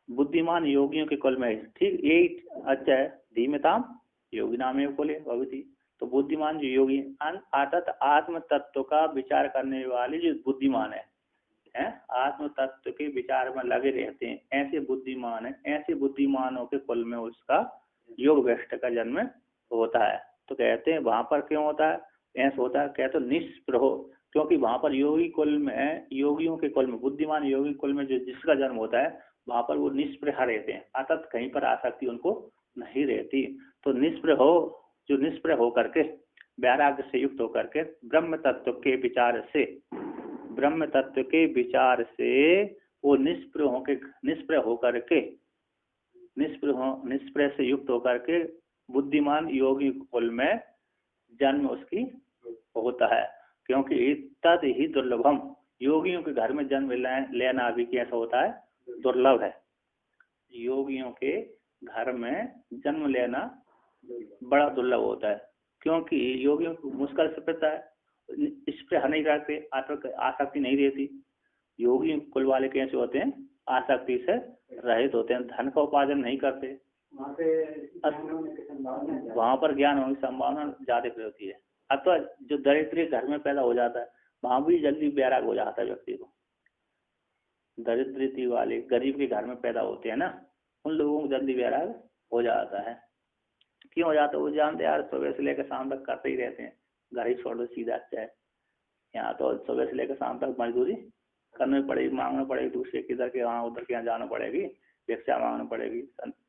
बुद्धिमान योगियों के कुल में, ठीक यही अच्छा है। धीमताम योगी नाम है कुल भगवती, तो बुद्धिमान जो योगी अर्थात आत्म तत्व का विचार करने वाले जो बुद्धिमान है, आत्म तत्व के विचार में लगे रहते हैं, ऐसे बुद्धिमान है। ऐसे बुद्धिमानों के कुल में उसका योग भ्रष्ट का जन्म होता है। तो कहते हैं वहां पर क्यों होता है, ऐसा होता है, कहते निष्प्रहो, क्योंकि वहां पर योगी कुल में, योगियों के कुल में, बुद्धिमान योगी कुल में जो जिसका जन्म होता है वहां पर वो निष्प्रह रहते हैं, अर्थात कहीं पर आसक्ति उनको नहीं रहती। तो निष्प्रहो, जो निष्प्रह होकर के वैराग्य से युक्त होकर के ब्रह्म तत्व के विचार से, ब्रह्म तत्व के विचार से वो निष्प्रह होकर के निष्प्रह से युक्त होकर के बुद्धिमान योगी कुल में जन्म उसकी होता है। क्योंकि तद ही दुर्लभम, योगियों के घर में जन्म लेना भी कैसा होता है, दुर्लभ है। योगियों के घर में जन्म लेना बड़ा दुर्लभ होता है, क्योंकि योगियों को मुश्किल से पता है, इस पर नहीं रहते, आसक्ति नहीं रहती। योगी कुल वाले कैसे होते हैं, आसक्ति से रहित होते हैं, धन का उपार्जन नहीं करते, वहां पर ज्ञान होने की संभावना ज्यादा होती है। अथवा जो दरिद्र घर में पैदा हो जाता है वहां भी जल्दी वैराग हो जाता है व्यक्ति को। दरिद्र वाले गरीब के घर में पैदा होते हैं ना, उन लोगों को जल्दी वैराग हो जाता है। क्यों हो जाता है, वो जानते यार सुबह से लेकर शाम तक करते ही रहते हैं, घर ही छोड़ दो सीधा अच्छा है। यहाँ तो सुबह से लेकर शाम तक मजदूरी करनी पड़ेगी, मांगना पड़ेगी दूसरे किधर के यहाँ उधर के यहाँ जाना पड़ेगी, भिक्षा मांगना पड़ेगी,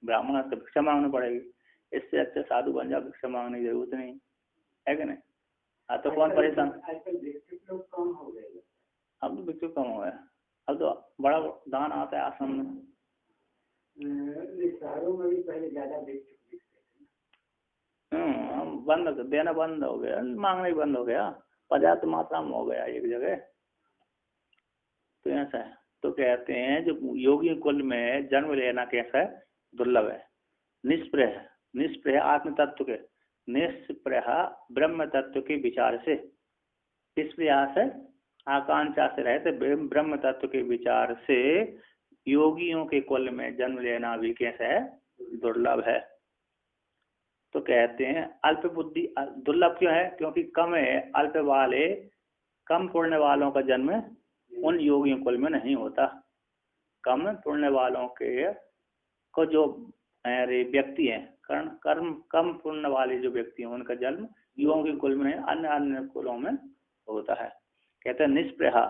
ब्राह्मण तो भिक्षा मांगना पड़ेगी। इससे अच्छा साधु बन जाओ, भिक्षा मांगने की जरूरत नहीं है कि नहीं। हाँ तो कौन परेशान, अब तो भिक्षु कम हो गया, अब तो बड़ा दान आता है आश्रम में। शहरों में भी पहले ज्यादा बंद देना बंद हो गया, मांगना ही बंद हो गया, पर्याप्त मात्रा में हो गया एक जगह। तो ऐसा है, तो कहते हैं जो योगी कुल में जन्म लेना कैसा है, दुर्लभ है। निष्प्रह आत्म तत्व के, निष्प्रह ब्रह्म तत्व के विचार से, इस प्रयास से आकांक्षा से रहते ब्रह्म तत्व के विचार से योगियों के कुल में जन्म लेना भी कैसा है, दुर्लभ है। तो कहते हैं अल्प बुद्धि, दुर्लभ क्यों है, क्योंकि कम है, अल्प वाले कम पुण्य वालों का जन्म उन योगियों कुल में नहीं होता। कम पुण्य वालों के को जो व्यक्ति हैं, कम पुण्य वाले जो व्यक्ति हैं उनका जन्म योगियों के कुल में, अन्य कुलों में होता है। कहते हैं निष्प्रह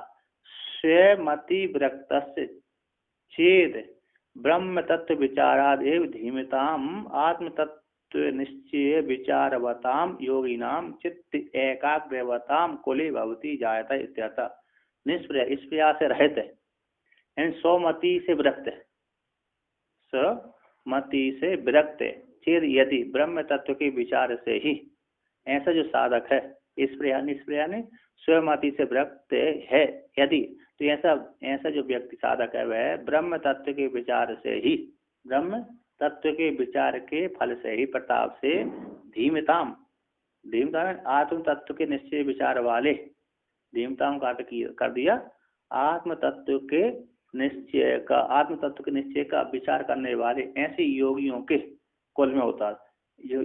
स्वमति विरक्त चेद ब्रह्म तत्व विचारादेव धीमताम आत्म तत्व निश्चय विचारवताम योगिनाम चित्त एकाग्रवताम कुले भवती जायता इत्यर्थ। निष्प्रह इस प्रयास से रहते हैं, स्वमति से विरक्त, स्वमति से विरक्त चेद यदि ब्रह्म तत्व के विचार से ही, ऐसा जो साधक है इस प्रयास निष्प्रयास ने स्वमति से विरक्त है यदि, तो ऐसा जो व्यक्ति साधक है वह ब्रह्म तत्व के विचार से ही, ब्रह्म तत्व के विचार के फल से ही, प्रताप से धीमताम आत्म तत्व के निश्चय विचार वाले, धीमताम का कर दिया आत्म तत्व के निश्चय का, आत्म तत्व के निश्चय का विचार करने वाले ऐसे योगियों के कुल में होता है।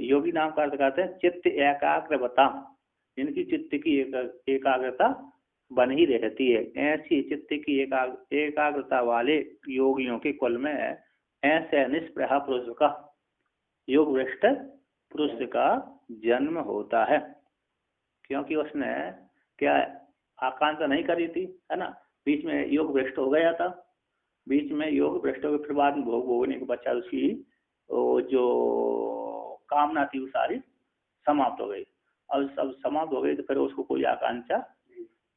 योगी नाम का अर्थ करते हैं चित्त एकाग्रवता, जिनकी चित्त की एकाग्रता बन ही रहती है। ऐसी चित्त की एकाग्रता वाले योगियों के कुल में ऐसे निष्प्रह पुरुष का, योग भ्रष्ट पुरुष का जन्म होता है। क्योंकि उसने क्या आकांक्षा नहीं करी थी, है ना, बीच में योग भ्रष्ट हो गया था, बीच में योग भ्रष्ट हो गया, फिर बाद में भोग भोगने के बच्चा उसकी जो कामना थी वो सारी समाप्त हो गई। और सब समाप्त हो गई तो फिर उसको कोई आकांक्षा,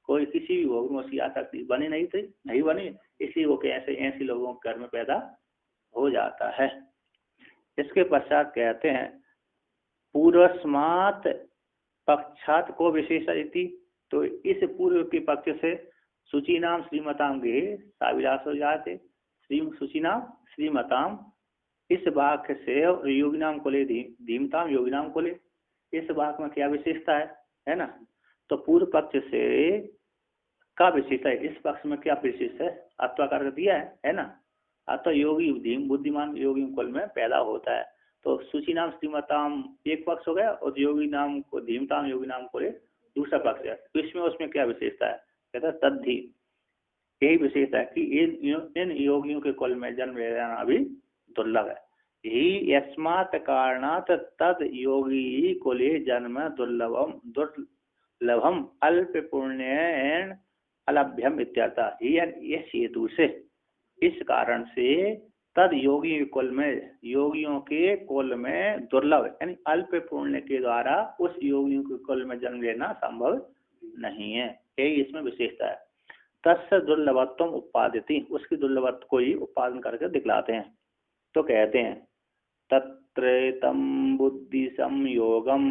कोई किसी भी भोग में उसकी आसक्ति बनी नहीं थी, नहीं बनी, इसलिए वो कैसे ऐसे लोगों के घर में पैदा हो जाता है। इसके पश्चात कहते हैं पूर्वस्मात् पक्षात को विशेषयति, तो इस पूर्व के पक्ष से शुचिनाम श्रीमताम गे साविलास हो जाते, शुचिनाम श्रीमताम, इस वाक्य से योगिनाम को ले धीमताम योगिनाम को ले, इस वाक्य में क्या विशेषता है ना, तो पूर्व पक्ष से का विशेषता है, इस पक्ष में क्या विशेष है, अत्वा कर दिया है ना, अतः योगी धीम बुद्धिमान योगी कुल में पैदा होता है। तो सूची नाम श्रीमताम एक पक्ष हो गया और योगी नाम को धीमताम योगी नाम को ले दूसरा पक्ष है। तो इसमें उसमें क्या विशेषता है, कहता है तद्धि, यही विशेषता है कि इन योगियों के कुल में जन्म लेना अभी दुर्लभ है। ही यस्मात् कारणात् तद योगी कुले जन्म दुर्लभम अल्प पुण्येन अलभ्यम इत्यर्थ। इस हेतु से, इस कारण से तद योगी कुल में, योगियों के कुल में दुर्लभ यानी अल्प पुण्य के द्वारा उस योगियों के कुल में जन्म लेना संभव नहीं है, यही इसमें विशेषता है। तस्य दुर्लभत्व उत्पादिति, उसकी दुर्लभत्व को ही उत्पादन करके दिखलाते हैं। तो कहते हैं तत्रेतम बुद्धि संयोगम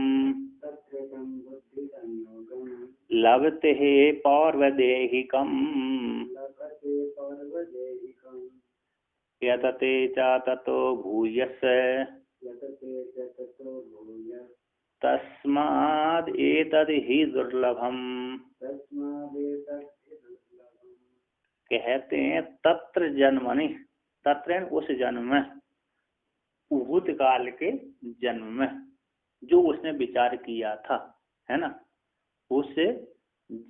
लभते हे पौर्वदेहिकम यतते च ततो भूयस तस्माद् एतद् हि दुर्लभम। कहते हैं तत्र जन्मनि, तत्र उस जन्म में, भूतकाल के जन्म में जो उसने विचार किया था, है ना, उस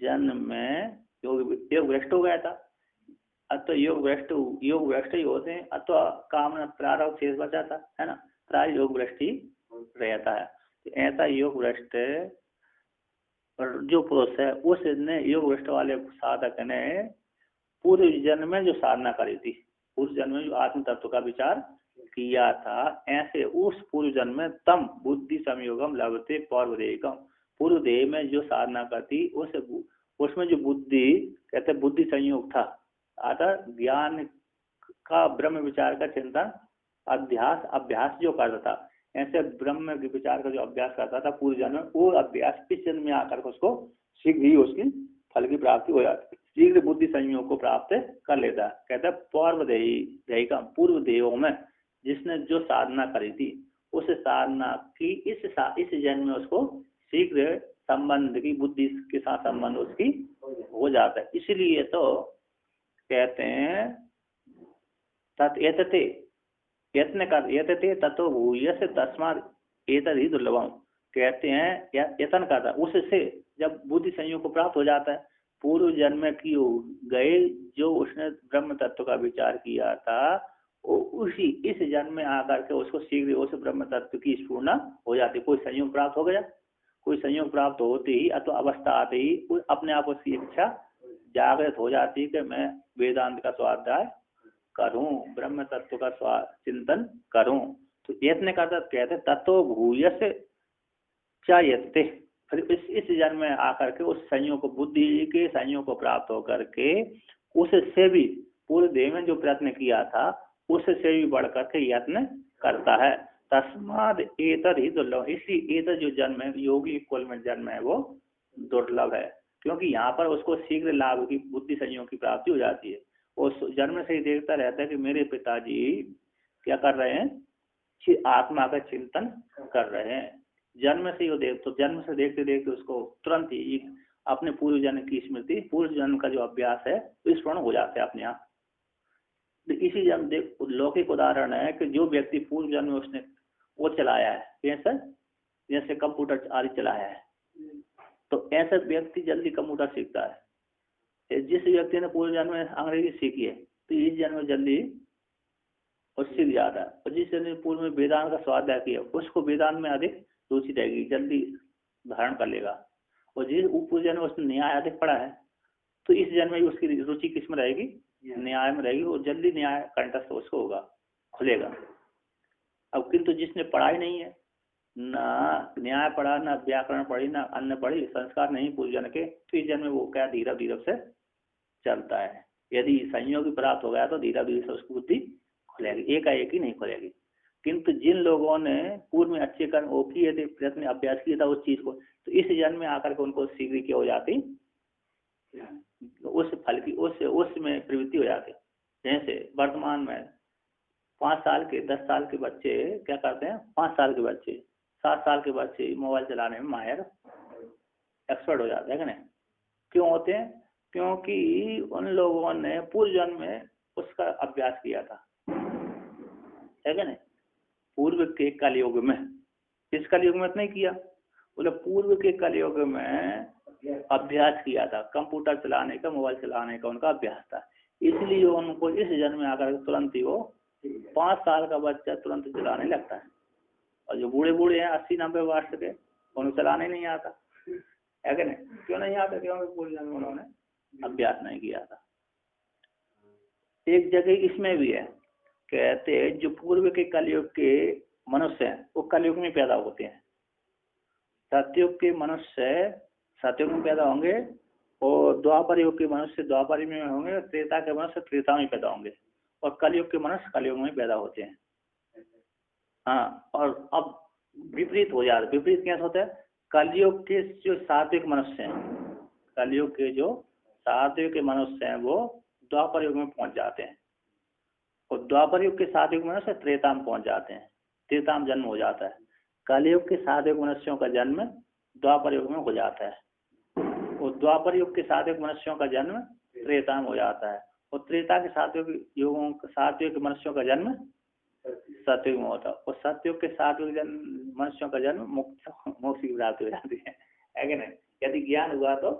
जन्म में योग भ्रष्ट हो गया था। अतः योग भ्रष्ट ही होते हैं, अथवा कामना प्रारब्ध शेष बचा था, है ना, प्राय योग भ्रष्ट ही रहता है। तो ऐसा योग भ्रष्ट जो पुरुष है, उसने योग भ्रष्ट वाले साधक ने पूर्व जन्म में जो साधना करी थी, पूर्व जन्म में जो आत्म तत्व का विचार किया था, ऐसे उस पूर्व जन्म में तम बुद्धि संयोगम लभते पौर्वदेहिकम, पूर्व देह में जो साधना करती उसमें जो बुद्धि, कहते बुद्धि संयोग था, अर्थात ज्ञान का ब्रह्म विचार का चिंतन अभ्यास जो करता था, ऐसे ब्रह्म के विचार का जो अभ्यास करता था पूर्व जन्म में, वो अभ्यास इस जन्म में आकर उसको शीघ्र ही उसकी फल की प्राप्ति हो जाती है, शीघ्र बुद्धि संयोग को प्राप्त कर लेता है। कहता है पौर्वदेही का, पूर्व देहों में जिसने जो साधना करी थी, उस साधना की इस जन्म में उसको शीघ्र संबंध की, बुद्धि के साथ संबंध उसकी हो जाता है। इसलिए तो कहते हैं तत् यत्न कर यतते ततो भूयस तस्मात् एतद् ही दुर्लभम, कहते हैं यत्न करता, उससे जब बुद्धि संयोग को प्राप्त हो जाता है, पूर्व जन्म की गए जो उसने ब्रह्म तत्व का विचार किया था, उसी इस जन्म में आकर के उसको शीघ्र उस ब्रह्म तत्व की स्फूर्णा हो जाती। कोई संयोग प्राप्त हो गया, कोई संयोग प्राप्त होते ही अथवा अवस्था आते ही अपने आप उसकी इच्छा जागृत हो जाती है कि मैं वेदांत का स्वाध्याय करूं, ब्रह्म तत्व का चिंतन करूं। तो यत्न करता, कहते तत्व भूयस चाहते, फिर इस जन्म में आकर के उस संयोग को, बुद्धि के संयोग को प्राप्त होकर के उससे भी पूर्व देह में जो प्रयत्न किया था उससे भी बढ़ करके यत्न करता है। तस्माद एतद् ही दुर्लभ, इसलिए एतद् जो जन्म है, योगी कुल में जन्म है, वो दुर्लभ है, क्योंकि यहाँ पर उसको शीघ्र लाभ की, बुद्धि संयोग की प्राप्ति हो जाती है। उस जन्म से ही देखता रहता है कि मेरे पिताजी क्या कर रहे हैं, आत्मा का चिंतन कर रहे हैं। जन्म से ही देख, तो जन्म से देखते देखते उसको तुरंत ही अपने पूर्व जन्म की स्मृति, पूर्व जन्म का जो अभ्यास है स्मरण हो जाता है अपने आप। इसी जन्म देख, लौकिक उदाहरण है कि जो व्यक्ति पूर्व जन्म में उसने वो चलाया है, जैसे कंप्यूटर आदि चलाया है, तो ऐसा व्यक्ति जल्दी कंप्यूटर सीखता है। जिस व्यक्ति ने पूर्व जन्म में अंग्रेजी सीखी है तो इस जन्म में जल्दी और सीख जाता है, और जिस जन्म में पूर्व में वेदांत का स्वाध्याय किया उसको वेदांत में अधिक रुचि रहेगी, जल्दी धारण कर लेगा। और जिस पूर्व जन्म में उसने न्याय अधिक पढ़ा है तो इस जन्म में उसकी रुचि किस में रहेगी, न्याय में रहेगी, और जल्दी न्याय कंठस्थ उसको होगा, खुलेगा। अब किंतु जिसने पढ़ाई नहीं है, ना न्याय पढ़ा, ना व्याकरण पढ़ी, ना अन्य पढ़ी, संस्कार नहीं पूर्व जन्म के, तो इस जन्म में वो क्या धीरे धीरे से चलता है। यदि संयोग प्राप्त हो गया तो धीरे धीरे से उसकी बुद्धि खुलेगी, एकाएक ही नहीं खुलेगी। किंतु जिन लोगों ने पूर्व में अच्छे कर्म वो किए थे, प्रयत्न अभ्यास किया था उस चीज को, तो इस जन्म में आकर के उनको शीघ्र क्या हो जाती, उस फल की उसमें प्रवृत्ति हो जाती। जैसे वर्तमान में 5 साल के 10 साल के बच्चे क्या करते हैं, 5 साल के बच्चे 7 साल के बच्चे मोबाइल चलाने में माहिर एक्सपर्ट हो जाते हैं कि नहीं? क्यों होते हैं? क्योंकि उन लोगों ने पूर्व जन्म में उसका अभ्यास किया था, है कि नहीं? पूर्व के कलयुग में, इस कलयुग में नहीं किया, बोले पूर्व के कलयुग में अभ्यास किया था, कंप्यूटर चलाने का, मोबाइल चलाने का उनका अभ्यास था, इसलिए उनको इस जन्म में आकर तुरंत ही वो 5 साल का बच्चा तुरंत चलाने लगता है। और जो बूढ़े बूढ़े हैं 80-90 वर्ष के, उनको चलाने नहीं आता, है कि नहीं? क्यों नहीं आता? क्योंकि पूर्व जन्म में उन्होंने अभ्यास नहीं किया था। एक जगह इसमें भी है, कहते हैं जो पूर्व के कलयुग के मनुष्य हैं वो कलयुग में पैदा होते हैं, सतयुग के मनुष्य सतयुग में पैदा होंगे, और द्वापर युग के मनुष्य द्वापर में होंगे, त्रेता के मनुष्य त्रेता में पैदा होंगे, और कलयुग के मनुष्य कलयुग में पैदा होते हैं। हाँ, और अब विपरीत हो जाता है। विपरीत कैसे होता है? कलयुग के जो सात्विक मनुष्य हैं, कलयुग के जो सात्विक के मनुष्य हैं वो द्वापर युग में पहुंच जाते हैं, और द्वापर युग के सात्विक मनुष्य त्रेता में पहुंच जाते हैं, त्रेता में जन्म हो जाता है। कलयुग के सात्विक मनुष्यों का जन्म द्वापर युग में हो जाता है, और द्वापर युग के सात्विक मनुष्यों का जन्म त्रेता में हो जाता है, और त्रेता के सात्विक मनुष्यों का जन्म सतयुग में होता है, और सतयुग के सात्विक मनुष्यों का जन्म मोक्ष की प्राप्ति हो जाती है कि नहीं? यदि ज्ञान हुआ तो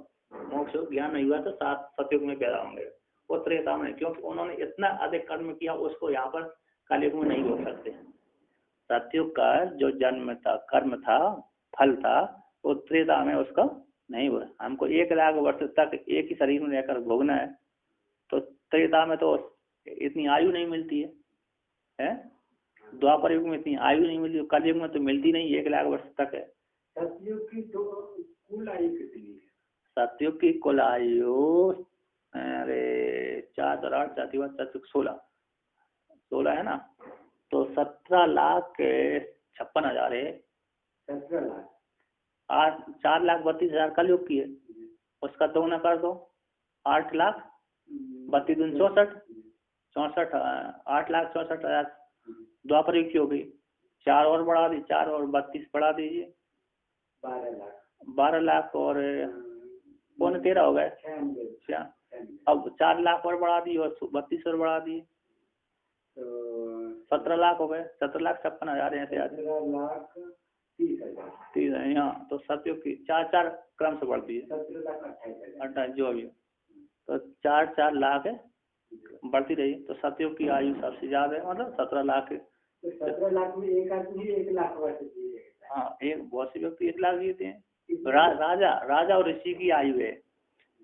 मोक्ष, ज्ञान नहीं हुआ तो सतयुग में पैदा होंगे, वो त्रेता में, क्योंकि उन्होंने इतना अधिक कर्म किया उसको यहाँ पर कलयुग में नहीं रोक सकते। सतयुग का जो जन्म था, कर्म था, फल था, वो त्रेता में उसका नहीं हुआ। हमको 1 लाख वर्ष तक एक ही शरीर में रहकर भोगना है, तो त्रेता में तो इतनी आयु नहीं मिलती है? द्वापर युग में इतनी आयु नहीं मिलती, कलयुग में तो मिलती नहीं, 1 लाख वर्ष तक है। सतयुग की तो कुल आयु कितनी है? सतयुग की कुल आयु, अरे 4 और 8 16 है ना, तो 17,56,000 है। 17 लाख 4,32,000 कलयुग की है, उसका दोगुना कर दो, 8,32,000 64, 8,64,000 द्वापर युग की हो गई। 4 और बढ़ा दी, 4 और 32 बढ़ा दीजिए, 12 लाख और 13 हो गए। अब 4 लाख और बढ़ा दी और 32 और बढ़ा दिए, तो 17 लाख हो गए। 17,56,000 ऐसे आ जाए, 30 है यहाँ। तो सतयुग की 4 क्रम से बढ़ती है, 28 जो भी, तो 4 लाख है बढ़ती रही। तो सतयुग की आयु सबसे ज्यादा है, मतलब 17 लाख है। 17 लाख में एक आदमी 1 लाख वर्ष जिए। हाँ, एक बहुत से व्यक्ति 1 लाख जीते हैं। राजा और ऋषि की आयु है।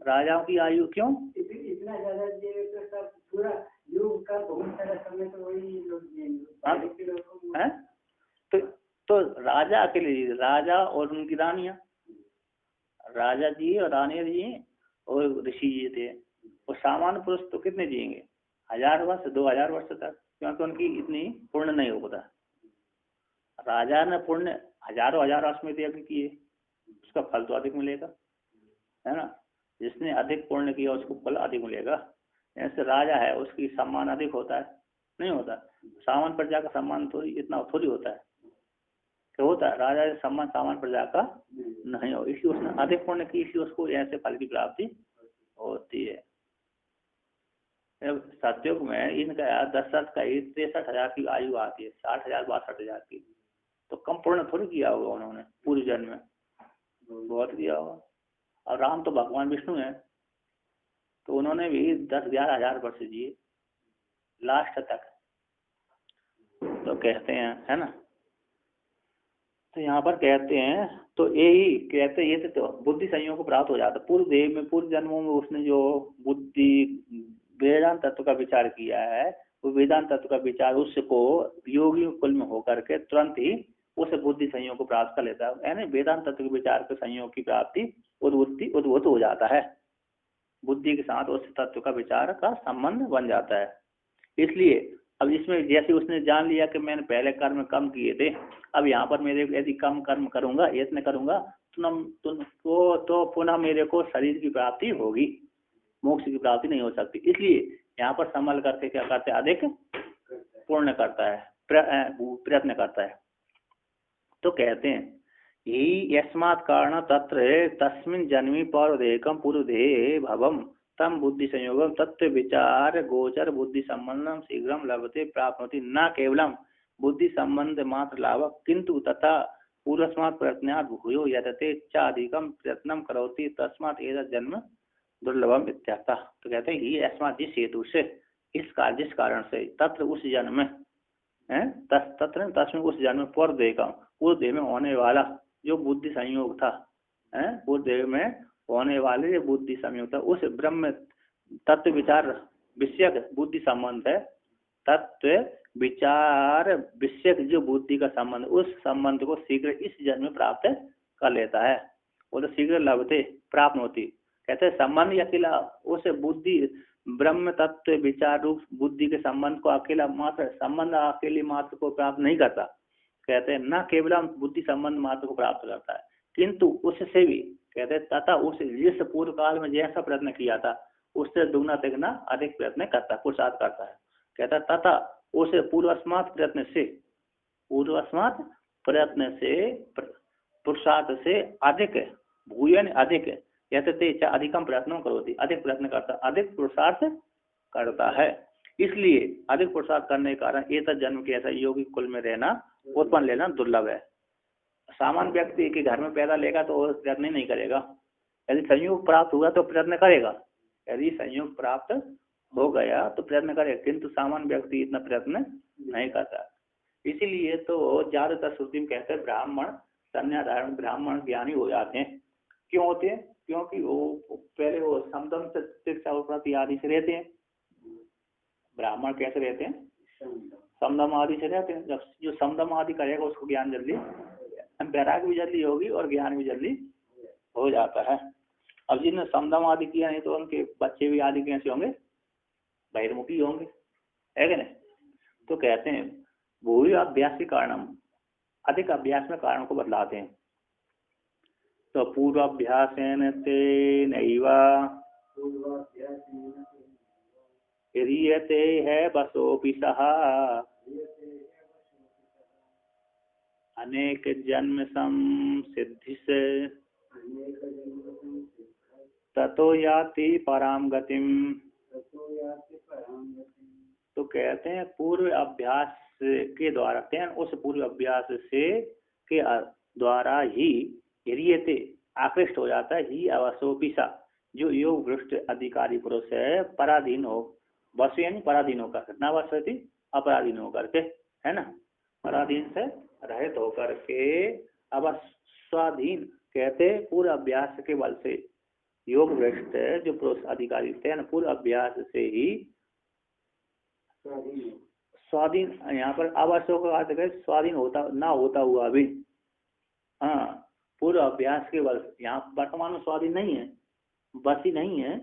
राजाओं की आयु क्यों इतना ज्यादा जिए? तो सब पूरा युग का बहुत सारा समय तो वही लोग जिए हैं। तो राजा के लिए, राजा और उनकी रानियां, राजा जी और रानी जी और ऋषि जी थे। और सामान्य पुरुष तो कितने जिएंगे? 1000 वर्ष 2000 वर्ष तक, क्योंकि उनकी इतनी पुण्य नहीं होता। राजा ने पुण्य हजारों वर्ष में यज्ञ किए, उसका फल तो अधिक मिलेगा, है ना? जिसने अधिक पुण्य किया उसको फल अधिक मिलेगा। ऐसे राजा है उसकी सम्मान अधिक होता है? नहीं होता। सामान्य प्रजा का सम्मान थोड़ी इतना थोड़ी होता है, क्या होता है? राजा का सम्मान सामान्य प्रजा का नहीं हो, इसलिए उसने अधिक पुण्य की, इसलिए उसको ऐसे फल की प्राप्ति होती है। सतयुग में इनका दशरथ का 63,000 की आयु आती है, 60,000 62,000 की। तो कम पुण्य थोड़ी किया होगा उन्होंने पूर्व जन्म में, बहुत किया होगा। और राम तो भगवान विष्णु है, तो उन्होंने भी 10-11 हजार वर्ष जिए लास्ट तक। तो कहते हैं, है ना, तो यहाँ पर कहते हैं, तो यही कहते ये तो बुद्धि संयोग को प्राप्त हो जाता। पूर्व देव में, पूर्व जन्मों में उसने जो बुद्धि वेदांत तत्व का विचार किया है, वो वेदांत तत्व का विचार उसको योगी कुल में होकर के तुरंत ही उस बुद्धि संयोग को प्राप्त कर लेता है। यानी वेदांत तत्व के विचार के संयोग की प्राप्ति उद्भूत हो जाता है, बुद्धि के साथ उस तत्व का विचार का संबंध बन जाता है। इसलिए अब इसमें जैसे उसने जान लिया कि मैंने पहले कर्म कम किए थे, अब यहाँ पर मेरे यदि कम कर्म करूंगा, यत्न करूंगा, तो पुनः मेरे को शरीर की प्राप्ति होगी, मोक्ष की प्राप्ति नहीं हो सकती। इसलिए यहाँ पर संभल करके क्या करते हैं, अधिक पूर्ण करता है, प्रयत्न करता है। तो कहते हैं यही यस्मात् कारण तत्र तस्मिन् जन्मी पौर्वेकम पूर्वधे भवम तम बुद्धि संयोगम तत्व विचार गोचर बुद्धि संबंधम शीघ्रम लभते प्राप्नोति न केवलम बुद्धि संबंध मात्र लाभ किंतु तथा पूर्वस्मात् प्रयत्नात् भूयो यदते चाधिकम प्रयत्नम करोति तस्मात् एतत् जन्म दुर्लभम इत्यर्थः। तो कहते हैं ये अस्मात् जिस हेतु से, जिस कारण से तत्र उस जन्म है, तत्र तस्मिन् उस जन्म पूर्वदेकम पूर्व देह में होने वाला जो बुद्धि संयोग था, पूर्व देह में होने वाले जो बुद्धि संयोग था, उस ब्रह्म तत्व विचार विषयक बुद्धि संबंध है, तत्व विचार विषयक जो बुद्धि का संबंध, उस संबंध को शीघ्र इस जन्म में प्राप्त कर लेता है। वो तो शीघ्र लभते प्राप्त होती, कहते हैं संबंध अकेला उस बुद्धि ब्रह्म तत्व विचार रूप बुद्धि के संबंध को अकेला मात्र संबंध अकेले मात्र को प्राप्त नहीं करता, कहते हैं न केवल बुद्धि संबंध मात्र को प्राप्त करता है, किंतु उससे भी कहते हैं तथा उस जिस पूर्व काल में जैसा प्रयत्न किया था उससे दुगना तिगुना अधिक प्रयत्न करता है, पुरुषार्थ करता है। कहता है तथा उस पूर्वस्मात् प्रयत्न से पुरुषार्थ से अधिक भूयन अधिक यथते अधिकम प्रयत्न करोति, अधिक प्रयत्न करता, अधिक पुरुषार्थ करता है। इसलिए अधिक पुरुषार्थ करने के कारण एक जन्म के ऐसा योगी कुल में रहना, उत्पन्न लेना दुर्लभ है। सामान्य व्यक्ति के घर में पैदा लेगा तो वो प्रयत्न नहीं करेगा, यदि संयोग प्राप्त हुआ तो प्रयत्न करेगा, यदि संयोग प्राप्त हो गया तो प्रयत्न करेगा, किंतु सामान्य व्यक्ति इतना प्रयत्न नहीं करता। इसीलिए तो ज्यादातर श्रुति में कहते हैं ब्राह्मण संन्याधारण ब्राह्मण ज्ञानी हो जाते हैं। क्यों होते हैं? क्योंकि वो पहले वो समदम शिक्षा और प्रति आदि से रहते हैं। ब्राह्मण कैसे रहते हैं? समदम आदि से रहते हैं। जब जो समदम आदि करेगा उसको ज्ञान जल्दी, वैराग्य भी जल्दी होगी और ज्ञान भी जल्दी हो जाता है। अब जिन्होंने समदम आदि किया नहीं तो उनके बच्चे भी आदि कैसे होंगे? बहिर्मुखी होंगे, है कि नहीं? तो कहते हैं भूरि अभ्यास के कारण, अधिक अभ्यास में कारण को बदलाते हैं। तो पूर्वाभ्यासेन तेनैव ह्रियते है बसोऽपि सः अनेक जन्म संसिद्धिसे ततो याति पराम गतिम। तो कहते हैं पूर्व अभ्यास के द्वारा, उस पूर्व अभ्यास से के द्वारा ही ह्रियते आकृष्ट हो जाता है, ही अवसोपिसा जो योग भ्रष्ट अधिकारी पुरुष है, पराधीन हो, बस यानी पराधीन होकर, न वसति अपराधीन होकर के, है ना, पराधीन से रहित होकर के अवस्वाधीन, कहते पूर्व अभ्यास के बल से योग भ्रष्ट जो पुरुष अधिकारी थे ना, पूर्व अभ्यास से ही स्वाधीन, यहाँ पर आवश्यक का अर्थ है स्वाधीन होता ना होता हुआ भी, हाँ पूर्व अभ्यास के बल, यहाँ वर्तमान में स्वाधीन नहीं है, बसी नहीं है,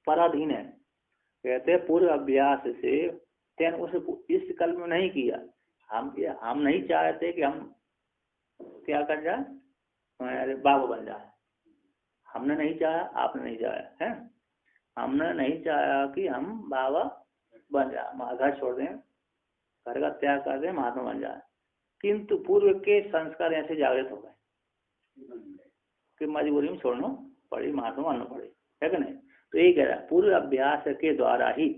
पराधीन है। कहते हैं पूर्व अभ्यास से तेन उस इस कल में नहीं किया, हम नहीं चाहते कि हम क्या कर जाए, हमारे बाबा बन जाए, हमने नहीं चाहा, आपने नहीं चाहा है, हमने नहीं चाहा कि हम बाबा बन जाए, घर छोड़ दें, घर का त्याग कर दें, महात्मा बन जाए, किंतु पूर्व के संस्कार ऐसे जागृत हो गए कि मजबूरी में छोड़ना पड़ी, महात्मा बनना पड़े, है कि नहीं? तो यही कह रहा है पूर्व अभ्यास के द्वारा ही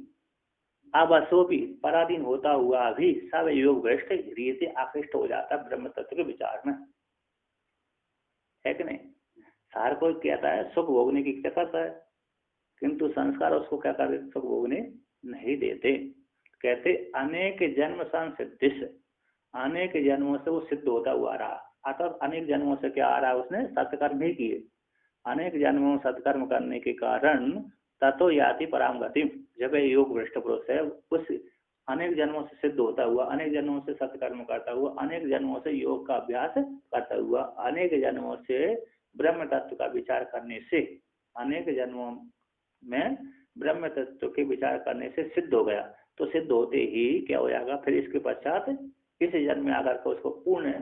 अवसो भी पराधीन होता हुआ भी सब योग भ्रष्ट रीति आकृष्ट हो जाता ब्रह्म तत्व के विचार में, है कि नहीं? हर कोई कहता है सुख भोगने की इच्छा करता है, किंतु संस्कार उसको क्या कर देते, सुख भोगने नहीं देते। कहते अनेक जन्म संसिद्धि से, अनेक जन्मों से वो सिद्ध होता हुआ आ रहा। अतः अनेक जन्मों से क्या आ रहा है, उसने सत्कर्म ही किए। अनेक जन्मों में सत्कर्म करने के कारण ततो याति पराम गतिम, जब योग भ्रष्ट पुरुष है उस अनेक जन्मों से सिद्ध होता हुआ, अनेक जन्मों से सत्कर्म करता हुआ, अनेक जन्मों से योग का अभ्यास करता हुआ, अनेक जन्मों से ब्रह्म तत्व का विचार करने से, अनेक जन्मों में ब्रह्म तत्व के विचार करने से सिद्ध हो गया। तो सिद्ध होते ही क्या हो जाएगा, फिर इसके पश्चात इस जन्म में आकर के उसको पूर्ण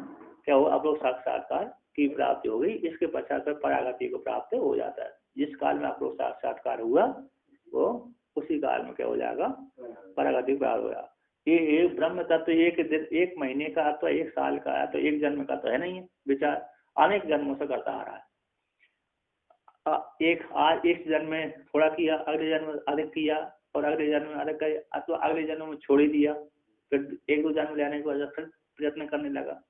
क्या हो, अपरोक्ष साक्षात्कार की प्राप्ति हो गई। इसके पश्चात परागति को प्राप्त हो जाता है। जिस काल में अपरोक्ष साक्षात्कार हुआ वो उसी काल में क्या हो जाएगा, परागति प्राप्त हो जाएगा। ये एक ब्रह्म तत्व एक महीने का अथवा एक साल का है, तो एक जन्म का तो है नहीं है विचार, अनेक जन्मों से करता आ रहा है। एक आज इस जन्म में थोड़ा किया, अगले जन्म में अधिक किया, और अगले जन्म में अधिक किया, अथवा अगले जन्म में छोड़ ही दिया, फिर एक दो जन्म लेने के बाद फिर प्रयत्न करने लगा।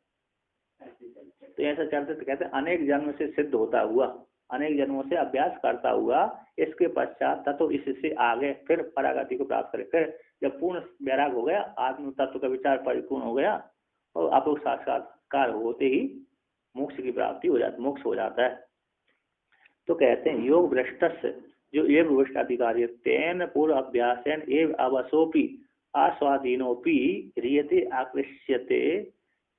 तो ऐसा चलते तो कहते हैं अनेक जन्म से सिद्ध होता हुआ, अनेक जन्मों से अभ्यास करता हुआ, इसके पश्चात तत्व इससे आगे फिर परागति को प्राप्त करे। फिर जब पूर्ण वैराग हो गया, आत्म तत्व का विचार परिपूर्ण हो गया, और अपरोक्ष साक्षात्कार होते ही मोक्ष की प्राप्ति हो जाती, मोक्ष हो जाता है। तो कहते हैं योग भ्रष्ट, जो एवं भ्रष्ट अधिकारी तेन पूर्व अभ्यासेन एव अवसोपि आस्वादीनोपि ह्रियते आकृष्यते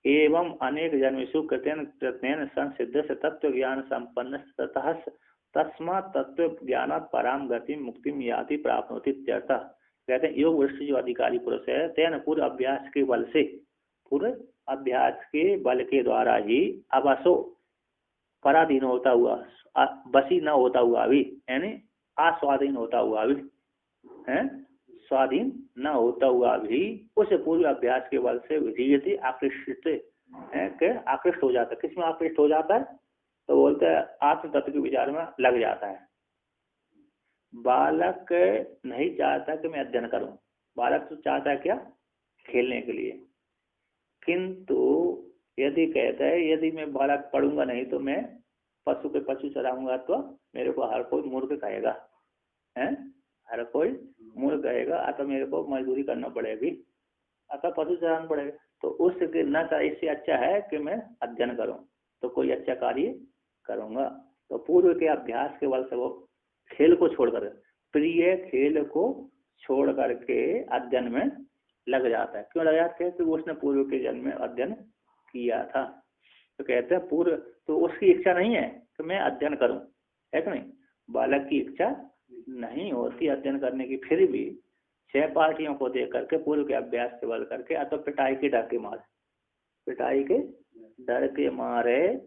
एवं अनेक जन्मेषु कृतेन कृतेन संसिद्ध से तत्व ज्ञान संपन्न ततः तस्मात् तत्व ज्ञानात् पराम गति मुक्ति याति प्राप्नोति इत्यर्थः। कहते हैं योग भ्रष्ट जो अधिकारी पुरुष है, तेन पूर्व अभ्यास के बल से, पूर्व अभ्यास के बल के द्वारा ही अवसो पराधीन होता हुआ, बसी न होता हुआ भी, यानी आस्वाधीन होता हुआ भी है, स्वाधीन न होता हुआ भी उस पूर्व अभ्यास के बल से धीरे आकृष्ट है, आकृष्ट हो जाता है। किसमें आकृष्ट हो जाता है, तो बोलते हैं आत्म तत्व के विचार में लग जाता है। बालक नहीं चाहता कि मैं अध्ययन करूं, बालक तो चाहता है क्या, खेलने के लिए। किंतु यदि कहता है यदि मैं बालक पढ़ूंगा नहीं तो मैं पशु पे पशु चलाऊंगा तो मेरे को हर कोई मूर्ख कहेगा, है, हर कोई मूर्ख कहेगा, अतः मेरे को मजदूरी करना पड़ेगी, अतः पशु चलाना पड़ेगा। तो उसके न इससे अच्छा है कि मैं अध्ययन करूं, तो कोई अच्छा कार्य करूंगा। तो पूर्व के अभ्यास के बल से वो खेल को छोड़कर, प्रिय खेल को छोड़ करके अध्ययन में लग जाता है। क्यों लग जाता है, कि उसने पूर्व के जन्म में अध्ययन किया था। तो कहते हैं पूर्व, तो उसकी इच्छा नहीं है कि मैं अध्ययन करूं, है कि नहीं, बालक की इच्छा नहीं होती अध्ययन करने की, फिर भी सहपाठियों को देख करके पूर्व के अभ्यास के बल करके अथवा पिटाई के डर के मारे, पिटाई के डर के मारे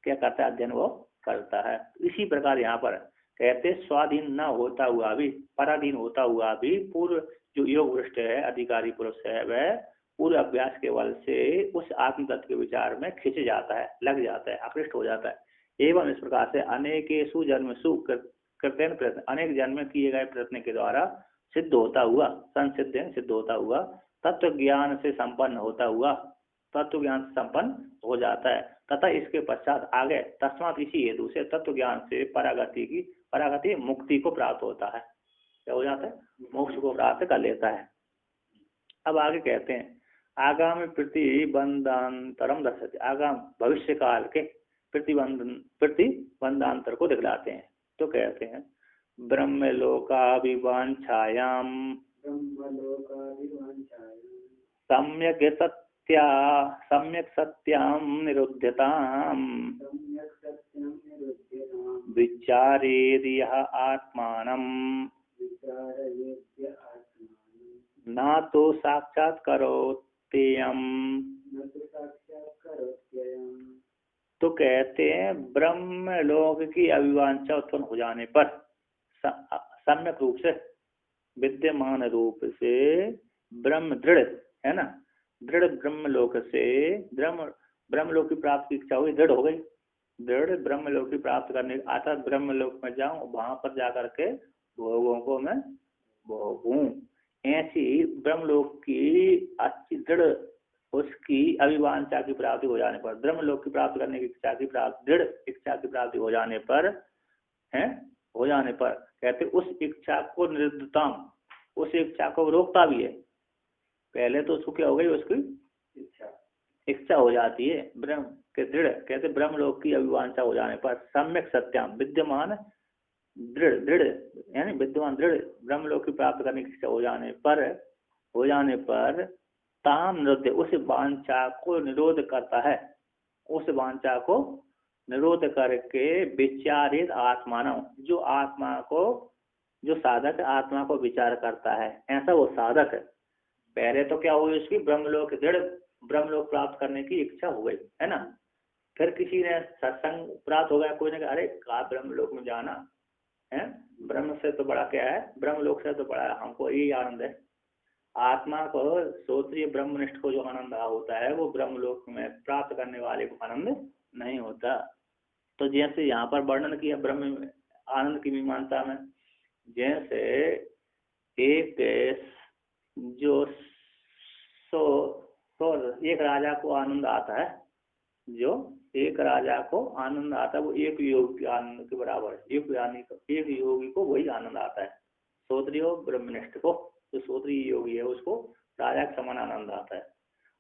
क्या करता है, अध्ययन वो करता है। इसी प्रकार यहाँ पर कहते स्वाधीन न होता हुआ भी, पराधीन होता हुआ भी पूर्व जो योग भ्रष्ट है अधिकारी पुरुष है, वह पूर्व अभ्यास के बल से उस आत्म तत्व के विचार में खिंच जाता है, लग जाता है, आकृष्ट हो जाता है। एवं इस प्रकार से अनेकेषु जन्मसु कृतेन प्रयत्न, अनेक जन्म किए गए प्रयत्न के द्वारा सिद्ध होता हुआ, संसिद्ध सिद्ध होता हुआ, तत्व ज्ञान से संपन्न होता हुआ, तत्व ज्ञान से संपन्न हो जाता है। तथा इसके पश्चात आगे तस्मात इसी हेतु से तत्व ज्ञान से परागति मुक्ति को प्राप्त होता है। क्या हो जाता है, मोक्ष को प्राप्त कर लेता है। अब आगे कहते हैं आगामी प्रतिबंधांतरम दर्शते, आगाम भविष्य काल के प्रतिबंधांतर को दिखलाते हैं। तो कहते हैं ब्रह्मलोकाभिवांछायाम सम्यक सत्याम निरुध्यताम विचारेदि यः आत्मानं न तो साक्षात्करोत्ययम्। तो कहते हैं ब्रह्मलोक की अभिवांछा उत्पन्न हो जाने पर सम्यक रूप से, विद्यमान रूप से ब्रह्म दृढ़ है ना, दृढ़ ब्रह्मलोक से ब्रह्मलोक की प्राप्ति की इच्छा हुई, दृढ़ हो गई, दृढ़ ब्रह्मलोक की प्राप्त करने, अर्थात ब्रह्मलोक में जाऊं, वहां पर जाकर के भोगों को मैं भोगूं, ऐसी ब्रह्मलोक की अच्छी दृढ़ उसकी अभिवांछा की प्राप्ति हो जाने पर, ब्रह्मलोक की प्राप्त करने की इच्छा की प्राप्ति, दृढ़ इच्छा की प्राप्ति हो जाने पर है हो जाने पर कहते उस इच्छा को निरुद्धताम, उस इच्छा को रोकता भी है। पहले तो उसको क्या हो गई, उसकी इच्छा हो जाती है ब्रह्म के दृढ़, कहते ब्रह्म लोक की अभिवांछा हो जाने पर सम्यक सत्याम विद्यमान दृढ़, दृढ़ यानी विद्यमान दृढ़ ब्रह्म लोक की प्राप्त करने की इच्छा हो जाने पर ताम निरुद्ध, उस वांछा को निरोध करता है, उस वांछा को निरोध करके विचारित आत्मानव, जो आत्मा को, जो साधक आत्मा को विचार करता है, ऐसा वो साधक है। पहले तो क्या हुई, उसकी ब्रह्मलोक दृढ़ ब्रह्मलोक प्राप्त करने की इच्छा हो गई है ना। फिर किसी ने सत्संग प्राप्त हो गया, कोई ने कहा अरे कहा ब्रह्मलोक में जाना है, ब्रह्म से तो बड़ा क्या है, ब्रह्मलोक से तो बड़ा हमको यही आनंद है। आत्मा को श्रोत्रिय ब्रह्मनिष्ठ को जो आनंद होता है वो ब्रह्मलोक में प्राप्त करने वाले को आनंद नहीं होता। तो जैसे यहाँ पर वर्णन किया ब्रह्म आनंद की मीमांसा में, जैसे एक जो एक राजा को आनंद आता है, जो एक राजा को आनंद आता है वो एक योगी के आनंद के बराबर है। एक योगी को वही आनंद आता है, श्रोत्रिय ब्रह्मनिष्ठ को, जो श्रोत्रिय योगी है उसको राजा के समान आनंद आता है।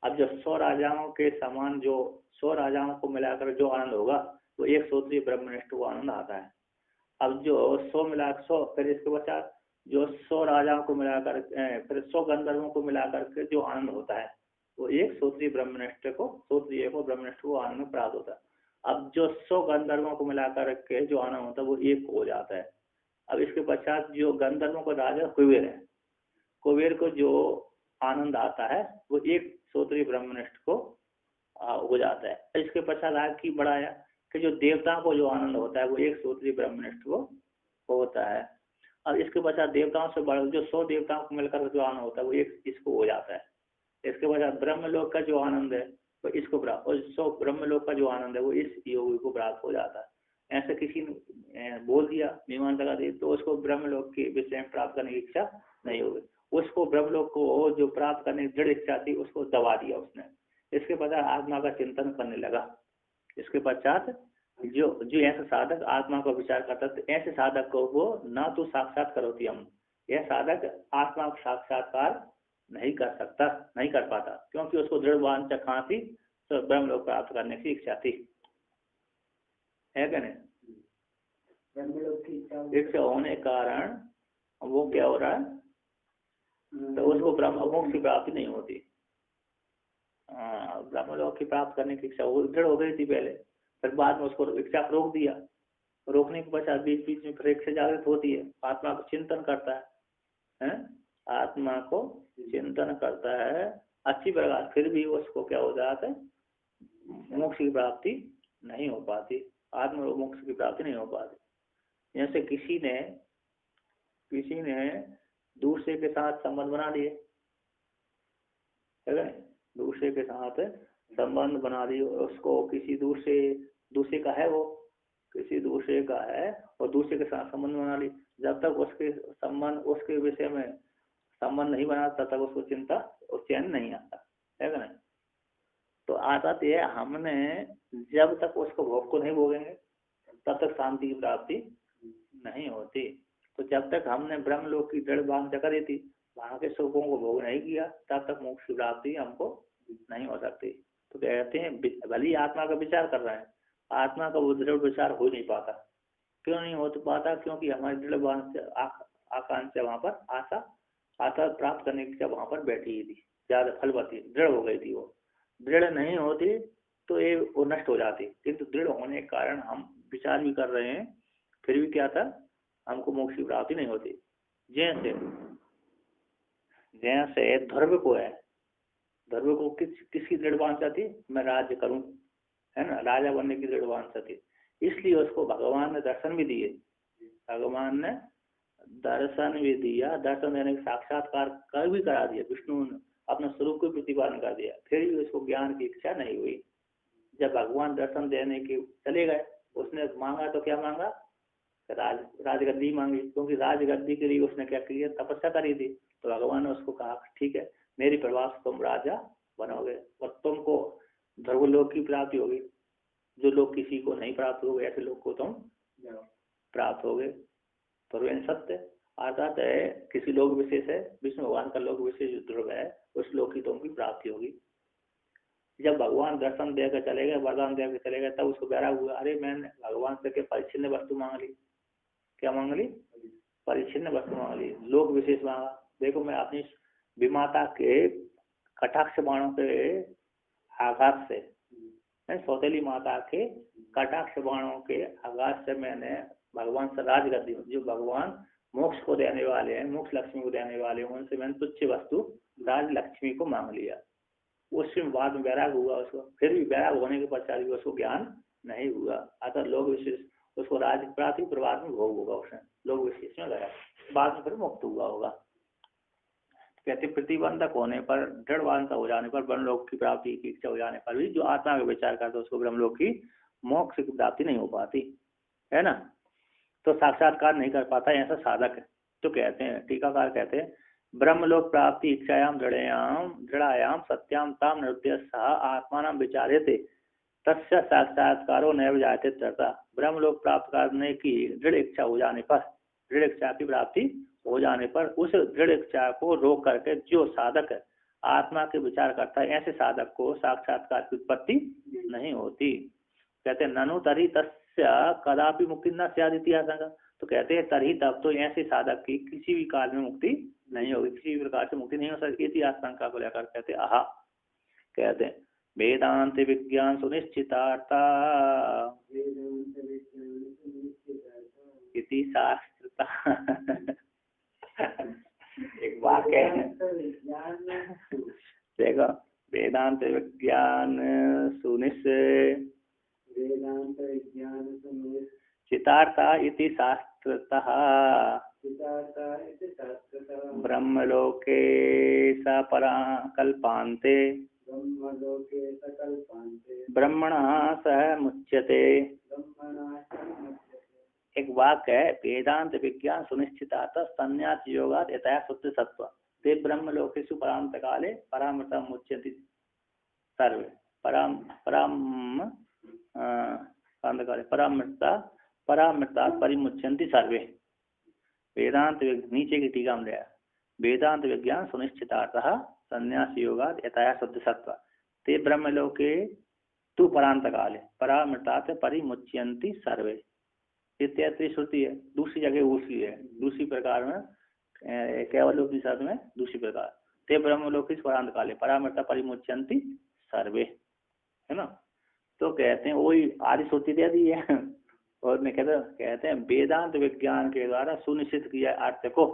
अब जो 100 राजाओं के समान, जो 100 राजाओं को मिलाकर जो आनंद होगा वो एक श्रोत्रिय ब्रह्मनिष्ठ को आनंद आता है। अब जो 100 मिलाकर 100, फिर इसके पश्चात जो 100 राजाओं को मिलाकर फिर 100 गंधर्वों को मिलाकर के जो आनंद होता है वो एक श्रोत्रिय ब्रह्मनिष्ठ को, श्रोत्रिय को ब्रह्मनिष्ठ को आनंद प्राप्त होता है। अब जो 100 गंधर्वों को मिलाकर के जो आनंद होता है वो एक हो जाता है। अब इसके पश्चात जो गंधर्वों को राजा कुबेर है, कुबेर को जो आनंद आता है वो एक श्रोत्रिय ब्रह्मनिष्ठ को हो जाता है। इसके पश्चात आगे बढ़ाया कि जो देवताओं को जो आनंद होता है वो एक श्रोत्रिय ब्रह्मनिष्ठ को होता है। अब इसके पश्चात देवताओं से बढ़ जो 100 देवताओं को मिलकर जो आनंद होता है वो एक इसको हो जाता है। इसके पश्चात ब्रह्मलोक का जो आनंद है वो इसको प्राप्त, और 100 ब्रह्मलोक का जो आनंद है वो इस योगी को प्राप्त हो जाता है। ऐसे किसी ने बोल दिया मीमांसा का दे, तो उसको ब्रह्मलोक के विषय में प्राप्त करने की इच्छा नहीं होगी। उसको ब्रह्मलोक को जो प्राप्त करने की दृढ़ इच्छा थी उसको दबा दिया उसने। इसके पश्चात आत्मा का चिंतन करने लगा। इसके पश्चात जो ऐसा साधक आत्मा का विचार करता है, ऐसे साधक को वो ना तो साक्षात करोती हम, यह साधक आत्मा का साक्षात्कार नहीं कर सकता, नहीं कर पाता, क्योंकि उसको दृढ़ वांछा कहाँ थी, तो ब्रह्मलोक प्राप्त करने की इच्छा थी, है क्या नहीं। इच्छा होने के कारण वो क्या हो रहा है, तो उसको ब्रह्म मोक्ष की प्राप्ति नहीं होती। ब्रह्मलोक की प्राप्त करने की इच्छा दृढ़ हो गई थी पहले, फिर बाद में उसको इच्छा रोक दिया। रोकने के पश्चात बीच बीच में फिर इच्छा जागृत होती है, आत्मा को चिंतन करता है, आत्मा को चिंतन करता है अच्छी प्रकार, फिर भी उसको क्या हो जाता है, मोक्ष की प्राप्ति नहीं हो पाती, आत्म मोक्ष की प्राप्ति नहीं हो पाती। जैसे किसी ने दूसरे के साथ संबंध बना लिए, दूसरे के साथ संबंध बना लिए, उसको किसी दूसरे का है, वो किसी दूसरे का है और दूसरे के साथ संबंध बना ली, जब तक उसके संबंध, उसके विषय में संबंध नहीं बनाता तब तक उसको चिंता और चैन नहीं आता, है ना। तो आता तो है, हमने जब तक उसको भोग को नहीं भोगेंगे तब तक शांति की प्राप्ति नहीं होती। तो जब तक हमने ब्रह्मलोक की दृढ़ वांछा करी थी, वहां के सुखों को भोग नहीं किया, तब तक मोक्ष की प्राप्ति हमको नहीं हो सकती। तो कहते हैं भली आत्मा का विचार कर रहे हैं, आत्मा का वो दृढ़ विचार हो नहीं पाता। क्यों नहीं हो पाता, क्योंकि हमारी दृढ़ वांछा आकांक्षा वहां पर आशा प्राप्त करने की वहां पर बैठी ही थी, ज्यादा फलवती दृढ़ हो गई थी। वो दृढ़ नहीं होती तो ये वो नष्ट हो जाती, किंतु दृढ़ होने के कारण हम विचार भी कर रहे हैं, फिर भी क्या था, हमको मोक्ष की प्राप्ति नहीं होती। जैसे ध्रुव को है, ध्रुव को किसकी दृढ़ वांछा थी, मैं राज्य करूं, है ना, राजा बनने की दृढ़ वांछा थी, इसलिए उसको भगवान ने दर्शन भी दिए, भगवान ने दर्शन भी दिया, दर्शन देने का साक्षात्कार कर भी करा दिया, विष्णु ने अपना स्वरूप को प्रतिपादन कर दिया, फिर भी उसको ज्ञान की इच्छा नहीं हुई। जब भगवान दर्शन देने के चले गए, उसने मांगा तो क्या मांगा, राजगद्दी मांगी, क्योंकि राजगद्दी के लिए उसने क्या किया, तपस्या करी थी। तो भगवान ने उसको कहा ठीक है, मेरी प्रभाव से तुम राजा बनोगे और तुमको ध्रुवलोक की प्राप्ति होगी, जो लोग किसी को नहीं प्राप्त हो गए ऐसे लोग को तुम प्राप्त हो गए। पूर्वेन सत्य, अर्थात है किसी लोक विशेष है, विष्णु भगवान का लोक विशेष जो ध्रुव है, उस लोक की तो उनकी प्राप्ति होगी। जब भगवान दर्शन देकर चले गए, वरदान देकर चले गए, तब उसको वैराग हुआ, अरे मैंने भगवान से के परिच्छिन्न वस्तु मांग ली। क्या मांग ली? परिच्छिन्न वस्तु मांग ली, लोक विशेष मांगा। देखो मैं अपनी विमाता के कटाक्ष बाणों के आघात से, सौतेली माता के कटाक्ष बाणों के आघात से मैंने भगवान से राजगद्दी, जो भगवान मोक्ष को देने वाले हैं, मोक्ष लक्ष्मी को देने वाले हैं, उनसे मैंने तुच्छ वस्तु राज लक्ष्मी को मांग लिया। उसमें बाद में वैराग हुआ उसको, फिर भी वैराग होने के पश्चात भी उसको ज्ञान नहीं हुआ। अतः लोक विशेष उसको राज प्राप्ति प्रवाद में भोग होगा, उसने लोक विशेष में गया, बाद में फिर मुक्त हुआ होगा। कहते प्रतिबंधक होने पर, दृढ़ वांछा हो जाने पर, ब्रह्मलोक की प्राप्ति की इच्छा हो जाने पर भी जो आत्मा का विचार करता है उसको ब्रह्मलोक की मोक्ष की प्राप्ति नहीं हो पाती है ना, तो साक्षात्कार नहीं कर पाता ऐसा साधक है। तो कहते हैं, टीकाकार कहते हैं, ब्रह्मलोक प्राप्ति इच्छायाम दृढ़ायाम सत्याम ताम निरुद्य सह आत्मानाम विचार्यते तस्य साक्षात्कारो नैव जायते तथा। ब्रह्मलोक प्राप्त करने की दृढ़ इच्छा हो जाने पर, दृढ़ इच्छा की प्राप्ति हो जाने पर उस दृढ़ इच्छा को रोक करके जो साधक है आत्मा के विचार करता है, ऐसे साधक को साक्षात्कार की उत्पत्ति नहीं होती। कहते हैं ननु तरी तस्य कदापि मुक्ति न स्यात् इतिहास। तो कहते हैं तरी तब तो ऐसे साधक की किसी भी काल में मुक्ति नहीं होगी, किसी भी प्रकार से मुक्ति नहीं हो सकती। इतिहास शंका को लेकर कहते आहा, कहते हैं वेदांत विज्ञान सुनिश्चितार्था इति शास्त्रता। एक वाक्य है, देखो वेदांत विज्ञान चितार्था इति शास्त्रतः ब्रह्मलोके सपरा कल्पान्ते ब्रह्मणः सह मुच्यते। एक वाक्य है, वेदांत विज्ञान सुनिश्चितार्थ संन्यास योगात् यतया शुद्ध सत्व ते ब्रह्मलोकेषु परांत काले परामृता मुच्यन्ति सर्वे परामृता परिमुच्यन्ति सर्वे। वेदांत नीचे की टीका में दिया, वेदांत विज्ञान सुनिश्चितार्थः संन्यास योगात् यतया शुद्ध सत्व ते ब्रह्मलोके तु परांत काले परामृतात् परिमुच्यन्ति सर्वे। इत्यादि श्रुति है, दूसरी जगह उसी है, दूसरी प्रकार में केवल उपनिषद में दूसरी प्रकार, ते ब्रह्मलोक परांत काले परामृता परिमुच्यन्ति सर्वे, है ना। तो कहते हैं वही आदि श्रुति दे दी है। और मैं कहते हैं वेदांत विज्ञान के द्वारा सुनिश्चित किया अर्थ को,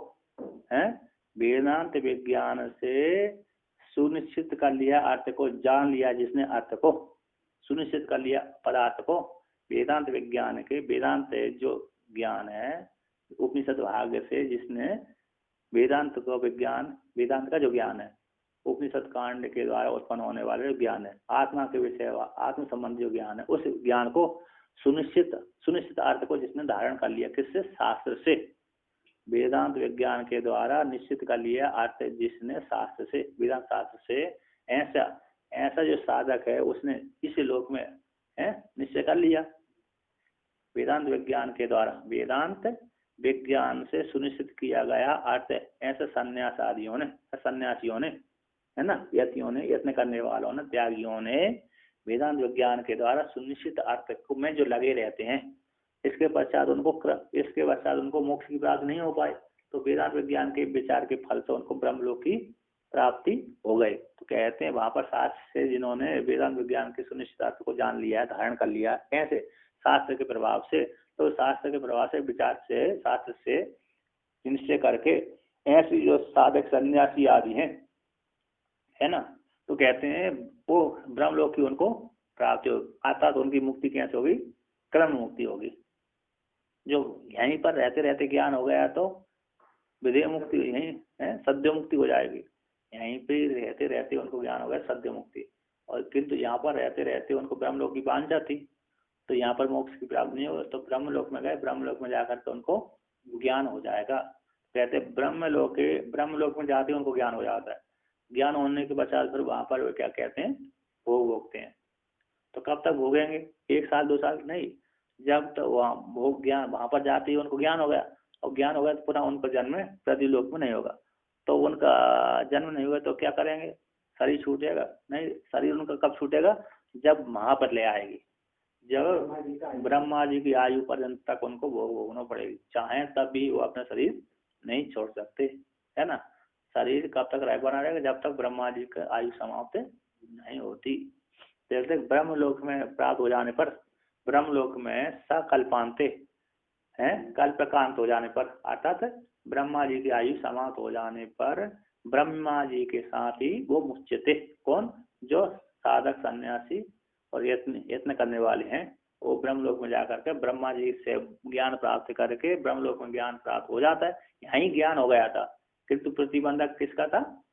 है वेदांत विज्ञान से सुनिश्चित कर लिया अर्थ को, जान लिया जिसने अर्थ को, सुनिश्चित कर लिया पदार्थ को। वेदांत विज्ञान के, वेदांत जो ज्ञान है उपनिषद भाग से, जिसने वेदांत को विज्ञान, वेदांत का जो ज्ञान है उपनिषद कांड के द्वारा उत्पन्न होने वाले जो ज्ञान है, आत्मा के विषय आत्म संबंधी जो ज्ञान है, उस ज्ञान को सुनिश्चित अर्थ को जिसने धारण कर लिया, किससे? शास्त्र से। वेदांत विज्ञान के द्वारा निश्चित कर लिया अर्थ जिसने शास्त्र से, वेदांत शास्त्र से, ऐसा जो साधक है उसने इस लोक में निश्चय कर लिया वेदांत विज्ञान के द्वारा। वेदांत विज्ञान से सुनिश्चित किया गया अर्थ ऐसे सन्यासादियों ने, सन्यासियों ने, है ना, यतियों ने, यत्न करने वालों ने, त्यागियों ने वेदांत विज्ञान के द्वारा सुनिश्चित अर्थ को में जो लगे रहते हैं, इसके पश्चात उनको मोक्ष की प्राप्ति नहीं हो पाए, तो वेदांत विज्ञान के विचार के फल से उनको ब्रह्मलोक की प्राप्ति हो गई। तो कहते हैं वहां पर शास्त्र से जिन्होंने वेदांत विज्ञान के सुनिश्चित अर्थ को जान लिया है, धारण कर लिया, कैसे? शास्त्र के प्रभाव से। तो शास्त्र के प्रभाव से, विचार से, शास्त्र से निश्चय करके ऐसी जो साधक सन्यासी आदि हैं, है ना, तो कहते हैं वो ब्रह्मलोक की उनको प्राप्ति हो, अर्थात उनकी मुक्ति कैसे होगी? क्रम मुक्ति होगी। जो यहीं पर रहते रहते ज्ञान हो गया तो विधेय मुक्ति यहीं है, सद्य मुक्ति हो जाएगी। यहीं पे रहते रहते उनको ज्ञान हो गया सद्य मुक्ति, और किंतु यहाँ पर रहते रहते उनको ब्रह्मलोक की वांछा थी, तो यहाँ पर मोक्ष की प्राप्ति नहीं हो, तो ब्रह्मलोक में गए, ब्रह्मलोक में जाकर तो उनको ज्ञान हो जाएगा। कहते ब्रह्मलोक में जाते उनको ज्ञान हो जाता है। ज्ञान होने के पश्चात फिर वहां पर क्या कहते हैं? भोग भोगते हैं। तो कब तक भोगेंगे? 1 साल 2 साल नहीं, जब तक वहाँ भोग ज्ञान, वहां पर जाते ही उनको ज्ञान हो गया और ज्ञान होगा तो पुनः उनका जन्म प्रतिलोक में नहीं होगा। तो उनका जन्म नहीं हुआ तो क्या करेंगे, शरीर छूटेगा नहीं। शरीर उनका कब छूटेगा, जब महाप्रलय आएगी, जब ब्रह्मा जी की आयु पर्यंत तक उनको भोगना पड़ेगी, चाहे तब भी वो अपना शरीर नहीं छोड़ सकते, है ना। शरीर कब तक बना रहेगा, जब तक ब्रह्मा जी की आयु समाप्त नहीं होती। जैसे ब्रह्मलोक में प्राप्त हो जाने पर, ब्रह्मलोक में सकल्पांते है, कल्पकांत हो जाने पर, अर्थात ब्रह्मा जी की आयु समाप्त हो जाने पर ब्रह्मा जी के साथ ही वो मुच्यते, कौन, जो साधक सन्यासी और यत्न करने वाले हैं, वो ब्रह्मलोक में जाकर के ब्रह्मा जी से ज्ञान प्राप्त करके ब्रह्मलोक में ज्ञान प्राप्त हो जाता है। यहीं ज्ञान हो गया था, किंतु प्रतिबंधक किसका था,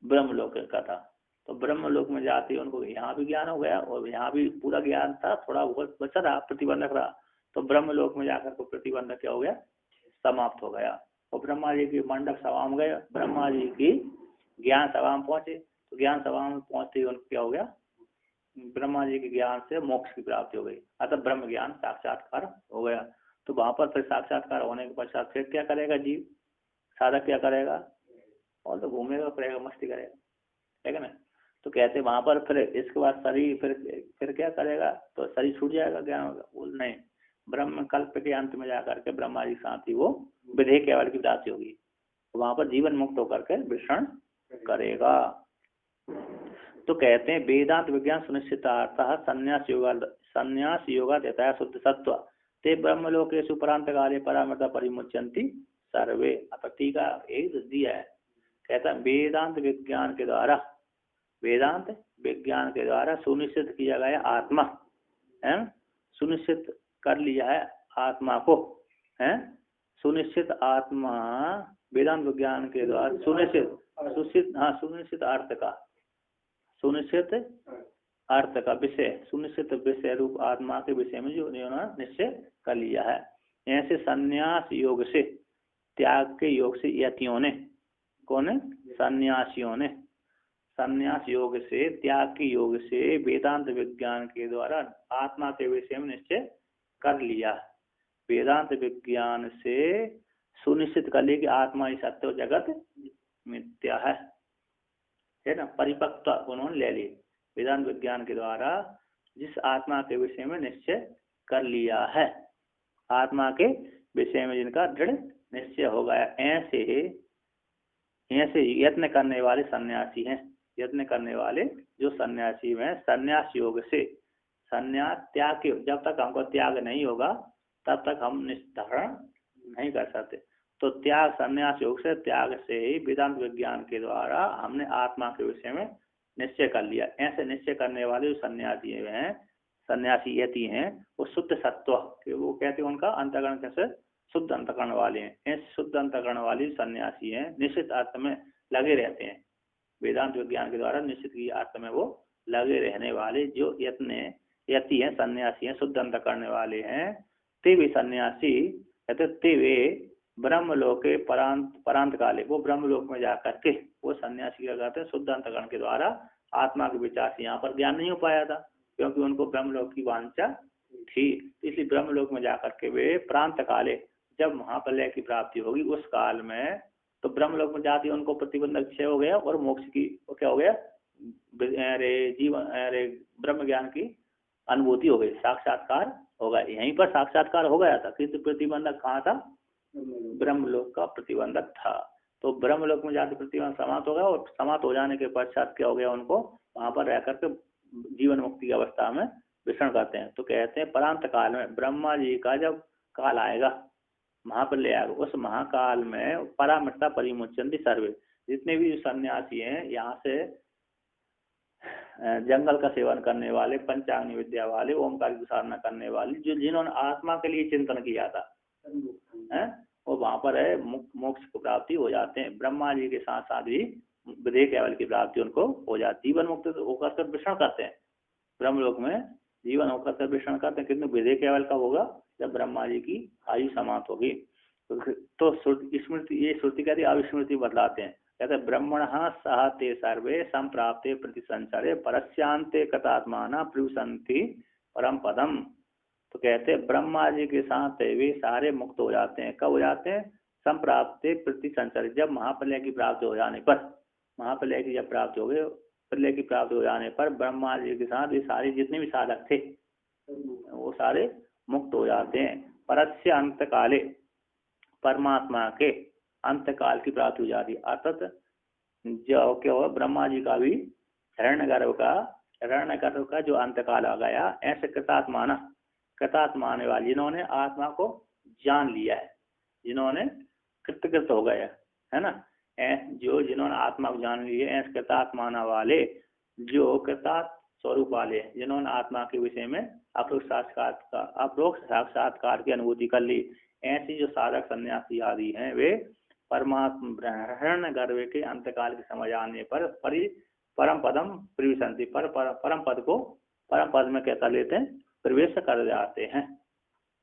ब्रह्मलोक का था। तो ब्रह्मलोक में जाते उनको यहाँ भी ज्ञान हो गया और यहाँ भी पूरा ज्ञान था, थोड़ा बहुत बचा रहा, प्रतिबंधक रहा। तो ब्रह्मलोक में जाकर को प्रतिबंधक क्या हो गया, समाप्त हो गया। और ब्रह्मा जी की मंडप सभा में गए, ब्रह्मा जी की ज्ञान सभा में पहुंचे, तो ज्ञान सभा में पहुंचते ही उनको क्या हो गया, ब्रह्मा जी के ज्ञान से मोक्ष की प्राप्ति हो गई, अतः ब्रह्म ज्ञान साक्षात्कार हो गया। तो वहां पर फिर साक्षात्कार होने के पश्चात फिर क्या करेगा जीव, साधक क्या करेगा, और तो घूमेगा फिरेगा मस्ती करेगा, ठीक है ना। तो कहते वहां पर फिर इसके बाद शरीर फिर क्या करेगा, तो शरीर छूट जाएगा, ज्ञान होगा, बोल नहीं, ब्रह्म कल्प के अंत में जाकर के ब्रह्मा जी साथ ही वो विधेय केवल की प्राप्ति होगी, तो वहां पर जीवन मुक्त होकर के विचरण करेगा। तो कहते हैं वेदांत विज्ञान सुनिश्चितार्थः संन्यास योगा देता शुद्ध सत्व ते ब्रह्मलोकेषु परांत काले परामृता परिमुच्यन्ति सर्वे। अपत्ति का एक दिया है, कहता है वेदांत विज्ञान के द्वारा, वेदांत विज्ञान के द्वारा सुनिश्चित किया गया आत्मा है, सुनिश्चित कर लिया है आत्मा को, है सुनिश्चित आत्मा, वेदांत विज्ञान के द्वारा सुनिश्चित, हाँ सुनिश्चित अर्थ का, सुनिश्चित अर्थ का विषय, सुनिश्चित विषय रूप आत्मा के विषय में जो निश्चय कर लिया है। ऐसे संन्यास योग से, त्याग के योग से यतियों ने, कौन है, सन्यासियों ने, संन्यास योग से, त्याग के योग से वेदांत विज्ञान के द्वारा आत्मा के विषय में निश्चय कर लिया। वेदांत विज्ञान से सुनिश्चित कर लिया कि आत्मा ही सत्य जगत मिथ्या है ना, परिपक्वता उन्होंने ले ली। वेदांत विज्ञान के द्वारा जिस आत्मा के विषय में निश्चय कर लिया है, आत्मा के विषय में जिनका दृढ़ निश्चय हो गया, ऐसे यत्न करने वाले सन्यासी हैं, यत्न करने वाले जो सन्यासी हैं, संन्यास योग से, संन्यास त्याग के, जब तक हमको त्याग नहीं होगा तब तक हम निष्धारण नहीं कर सकते। तो त्याग, संन्यास योग से, त्याग से ही वेदांत विज्ञान के द्वारा हमने आत्मा के विषय में निश्चय कर लिया। ऐसे निश्चय करने वाले जो सन्यासी हैं, सन्यासी यति हैं, वो शुद्ध सत्व, वो कहते हैं उनका अंतःकरण कैसे शुद्ध अंतःकरण वाले हैं। ऐसे शुद्ध अंतःकरण वाले सन्यासी हैं, निश्चित अर्थ में लगे रहते हैं, वेदांत विज्ञान के द्वारा निश्चित की अर्थ में वो लगे रहने वाले जो यति हैं, सन्यासी हैं, शुद्ध अंतःकरण वाले हैं। ते वे सन्यासी कहते ते वे ब्रह्मलोक के परांत काले, वो ब्रह्मलोक में जाकर के वो सन्यासी क्या कहते हैं, शुद्ध अंतःकरण के द्वारा आत्मा के विचार से, यहाँ पर ज्ञान नहीं हो पाया था क्योंकि उनको ब्रह्मलोक की वांछा थी, इसलिए ब्रह्मलोक में जाकर के वे प्रांत काले, जब महाप्रलय की प्राप्ति होगी उस काल में, तो ब्रह्मलोक में जाती उनको प्रतिबंधक क्षय हो गया और मोक्ष की वो क्या हो गया, ब्रह्म ज्ञान की अनुभूति हो गई, साक्षात्कार होगा। यहीं पर साक्षात्कार हो गया था, किंतु प्रतिबंधक कहाँ था, ब्रह्मलोक का प्रतिबंधक था। तो ब्रह्मलोक में जाकर प्रतिबंध समाप्त हो गया और समाप्त हो जाने के पश्चात क्या हो गया, उनको वहां पर रह करके जीवन मुक्ति की अवस्था में विचरण करते हैं। तो कहते हैं परांत काल में ब्रह्मा जी का जब काल आएगा, महाप्रलय आएगा, उस महाकाल में परामृता परिमुच्यन्ति सर्वे, जितने भी सन्यासी हैं यहाँ से जंगल का सेवन करने वाले, पंचाग्नि विद्या वाले, ओमकार की साधना करने वाले, जो जिन्होंने आत्मा के लिए चिंतन किया था, वो वहां पर है मोक्ष को प्राप्ति हो जाते हैं। ब्रह्मा जी के साथ साथ भी विधेय केवल की प्राप्ति उनको हो जाती है, जीवन मुक्त होकर कर विचरण करते हैं, ब्रह्मलोक में जीवन होकर कर विचरण करते हैं। किंतु विधेय केवल कब होगा, जब ब्रह्मा जी की आयु समाप्त होगी। तो स्मृति, ये श्रुति कहती है, अविस्मृति बतलाते हैं, कहते हैं ब्रह्मणः सह ते सर्वे संप्राप्ते प्रतिसंचरे परस्यांते कथात्माना प्रविशन्ति परम पदम। तो कहते हैं ब्रह्मा जी के साथ वे सारे मुक्त हो जाते हैं। कब हो जाते हैं? संप्राप्ति प्रति संचरित, जब महाप्रलय की प्राप्ति हो जाने पर, महाप्रलय की जब प्राप्ति हो गई, प्रलय की प्राप्ति हो जाने पर ब्रह्मा जी के साथ ये सारे जितने भी साधक थे वो सारे मुक्त हो जाते हैं। परस्य अंत काले, परमात्मा के अंत काल की प्राप्ति हो जाती है। अर्थात जो क्या हुआ, ब्रह्मा जी का भी हिरण्यगर्भ का जो अंत काल आ गया, ऐसे कृतात्मा वाले जिन्होंने आत्मा को जान लिया है, जिन्होंने कृतकृत हो गए है ना, जो जिन्होंने आत्मा को जान लिया, ऐसे कृतात्मा वाले जो कृतार्थ स्वरूप वाले, जिन्होंने आत्मा के विषय में अपरोक्ष साक्षात्कार की अनुभूति कर ली, ऐसी जो साधक सन्यासी आदि हैं वे परमात्मा हिरण्यगर्भ के अंतकाल के समय आने पर परम पदम प्रविशन्ति, परम पद को, परम पद में क्या कर लेते हैं? प्रवेश कर जाते हैं,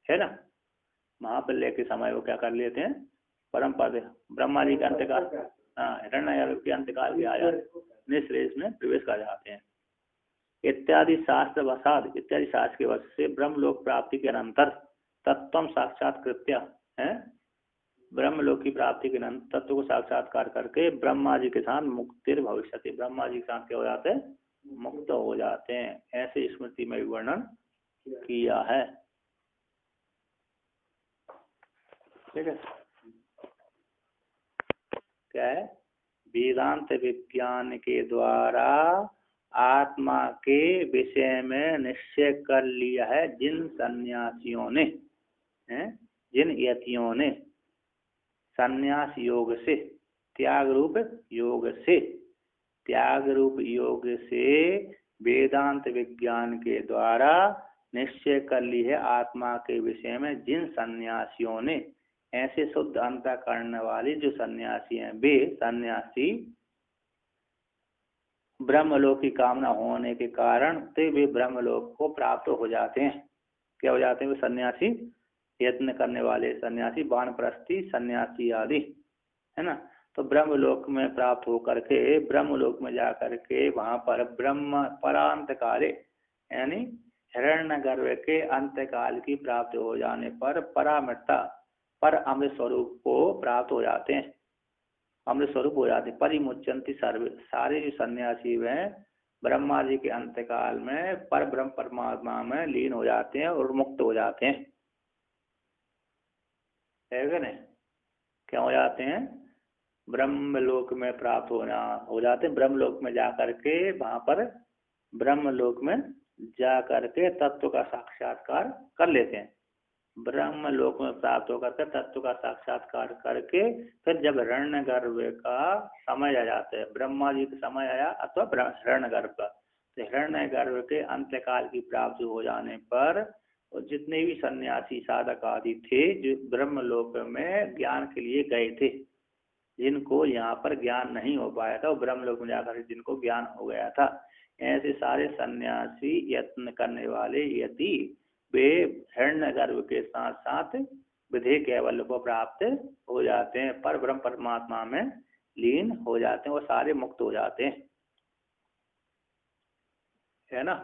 है ना। महाप्रलय के समय वो क्या कर लेते हैं? परम पद, ब्रह्मा जी के अंतकाल, हिरण्यगर्भ के अंतकाल के आया निःश्रेष में प्रवेश कर जाते हैं। इत्यादि शास्त्र वसाद, इत्यादि शास्त्र के वश से ब्रह्मलोक प्राप्ति के अनंतर तत्व साक्षात्कृत्य है, ब्रह्मलोक की प्राप्ति के अनंतर तत्व को साक्षात्कार करके ब्रह्मा जी के साथ मुक्तिर भविष्यति, ब्रह्मा जी के साथ क्या हो जाते हैं? मुक्त हो जाते हैं। ऐसे स्मृति में वर्णन किया है। ठीक है, क्या है? वेदांत विज्ञान के द्वारा आत्मा के विषय में निश्चय कर लिया है जिन सन्यासियों ने, जिन यतियों ने सन्यास योग से, त्याग रूप योग से वेदांत विज्ञान के द्वारा निश्चय कर ली है आत्मा के विषय में जिन सन्यासियों ने, ऐसे शुद्ध अंतःकरण वाले जो सन्यासी हैं, वे सन्यासी ब्रह्मलोक की कामना होने के कारण ते वे ब्रह्मलोक को प्राप्त हो जाते हैं। क्या हो जाते हैं? वे सन्यासी, यत्न करने वाले सन्यासी, वानप्रस्थी सन्यासी आदि, है ना। तो ब्रह्मलोक में प्राप्त होकर के, ब्रह्मलोक में जा करके वहां पर ब्रह्म परांत काले, यानी हिरण्यगर्भ के अंतकाल की प्राप्ति हो जाने पर परामृता, पर अमृत स्वरूप को प्राप्त हो जाते हैं, अमृत स्वरूप हो जाते हैं। परिमुच्यंति सर्वे, सारे जो सन्यासी वे ब्रह्मा जी के अंतकाल में पर ब्रह्म परमात्मा में लीन हो जाते हैं और मुक्त हो जाते हैं, है क्या नहीं? क्या हो जाते हैं? ब्रह्मलोक में प्राप्त हो जाते हैं। ब्रह्मलोक में जा करके वहां पर ब्रह्मलोक में जा करके तत्व का साक्षात्कार कर लेते हैं। ब्रह्मलोक में प्राप्त होकर के तत्व का साक्षात्कार करके फिर जब हिरण्यगर्भ का समय आ जाता है, ब्रह्मा जी का समय आया अथवा हिरण्यगर्भ का, तो हिरण्यगर्भ के अंत्यकाल की प्राप्ति हो जाने पर जितने भी सन्यासी साधक आदि थे जो ब्रह्मलोक में ज्ञान के लिए गए थे, जिनको यहाँ पर ज्ञान नहीं हो पाया था, वो ब्रह्मलोक में जाकर जिनको ज्ञान हो गया था, ऐसे सारे सन्यासी यत्न करने वाले यति वे हिरण्यगर्भ के साथ साथ विधेय कैवल्य को प्राप्त हो जाते हैं, पर ब्रह्म परमात्मा में लीन हो जाते हैं, वो सारे मुक्त हो जाते हैं, है ना।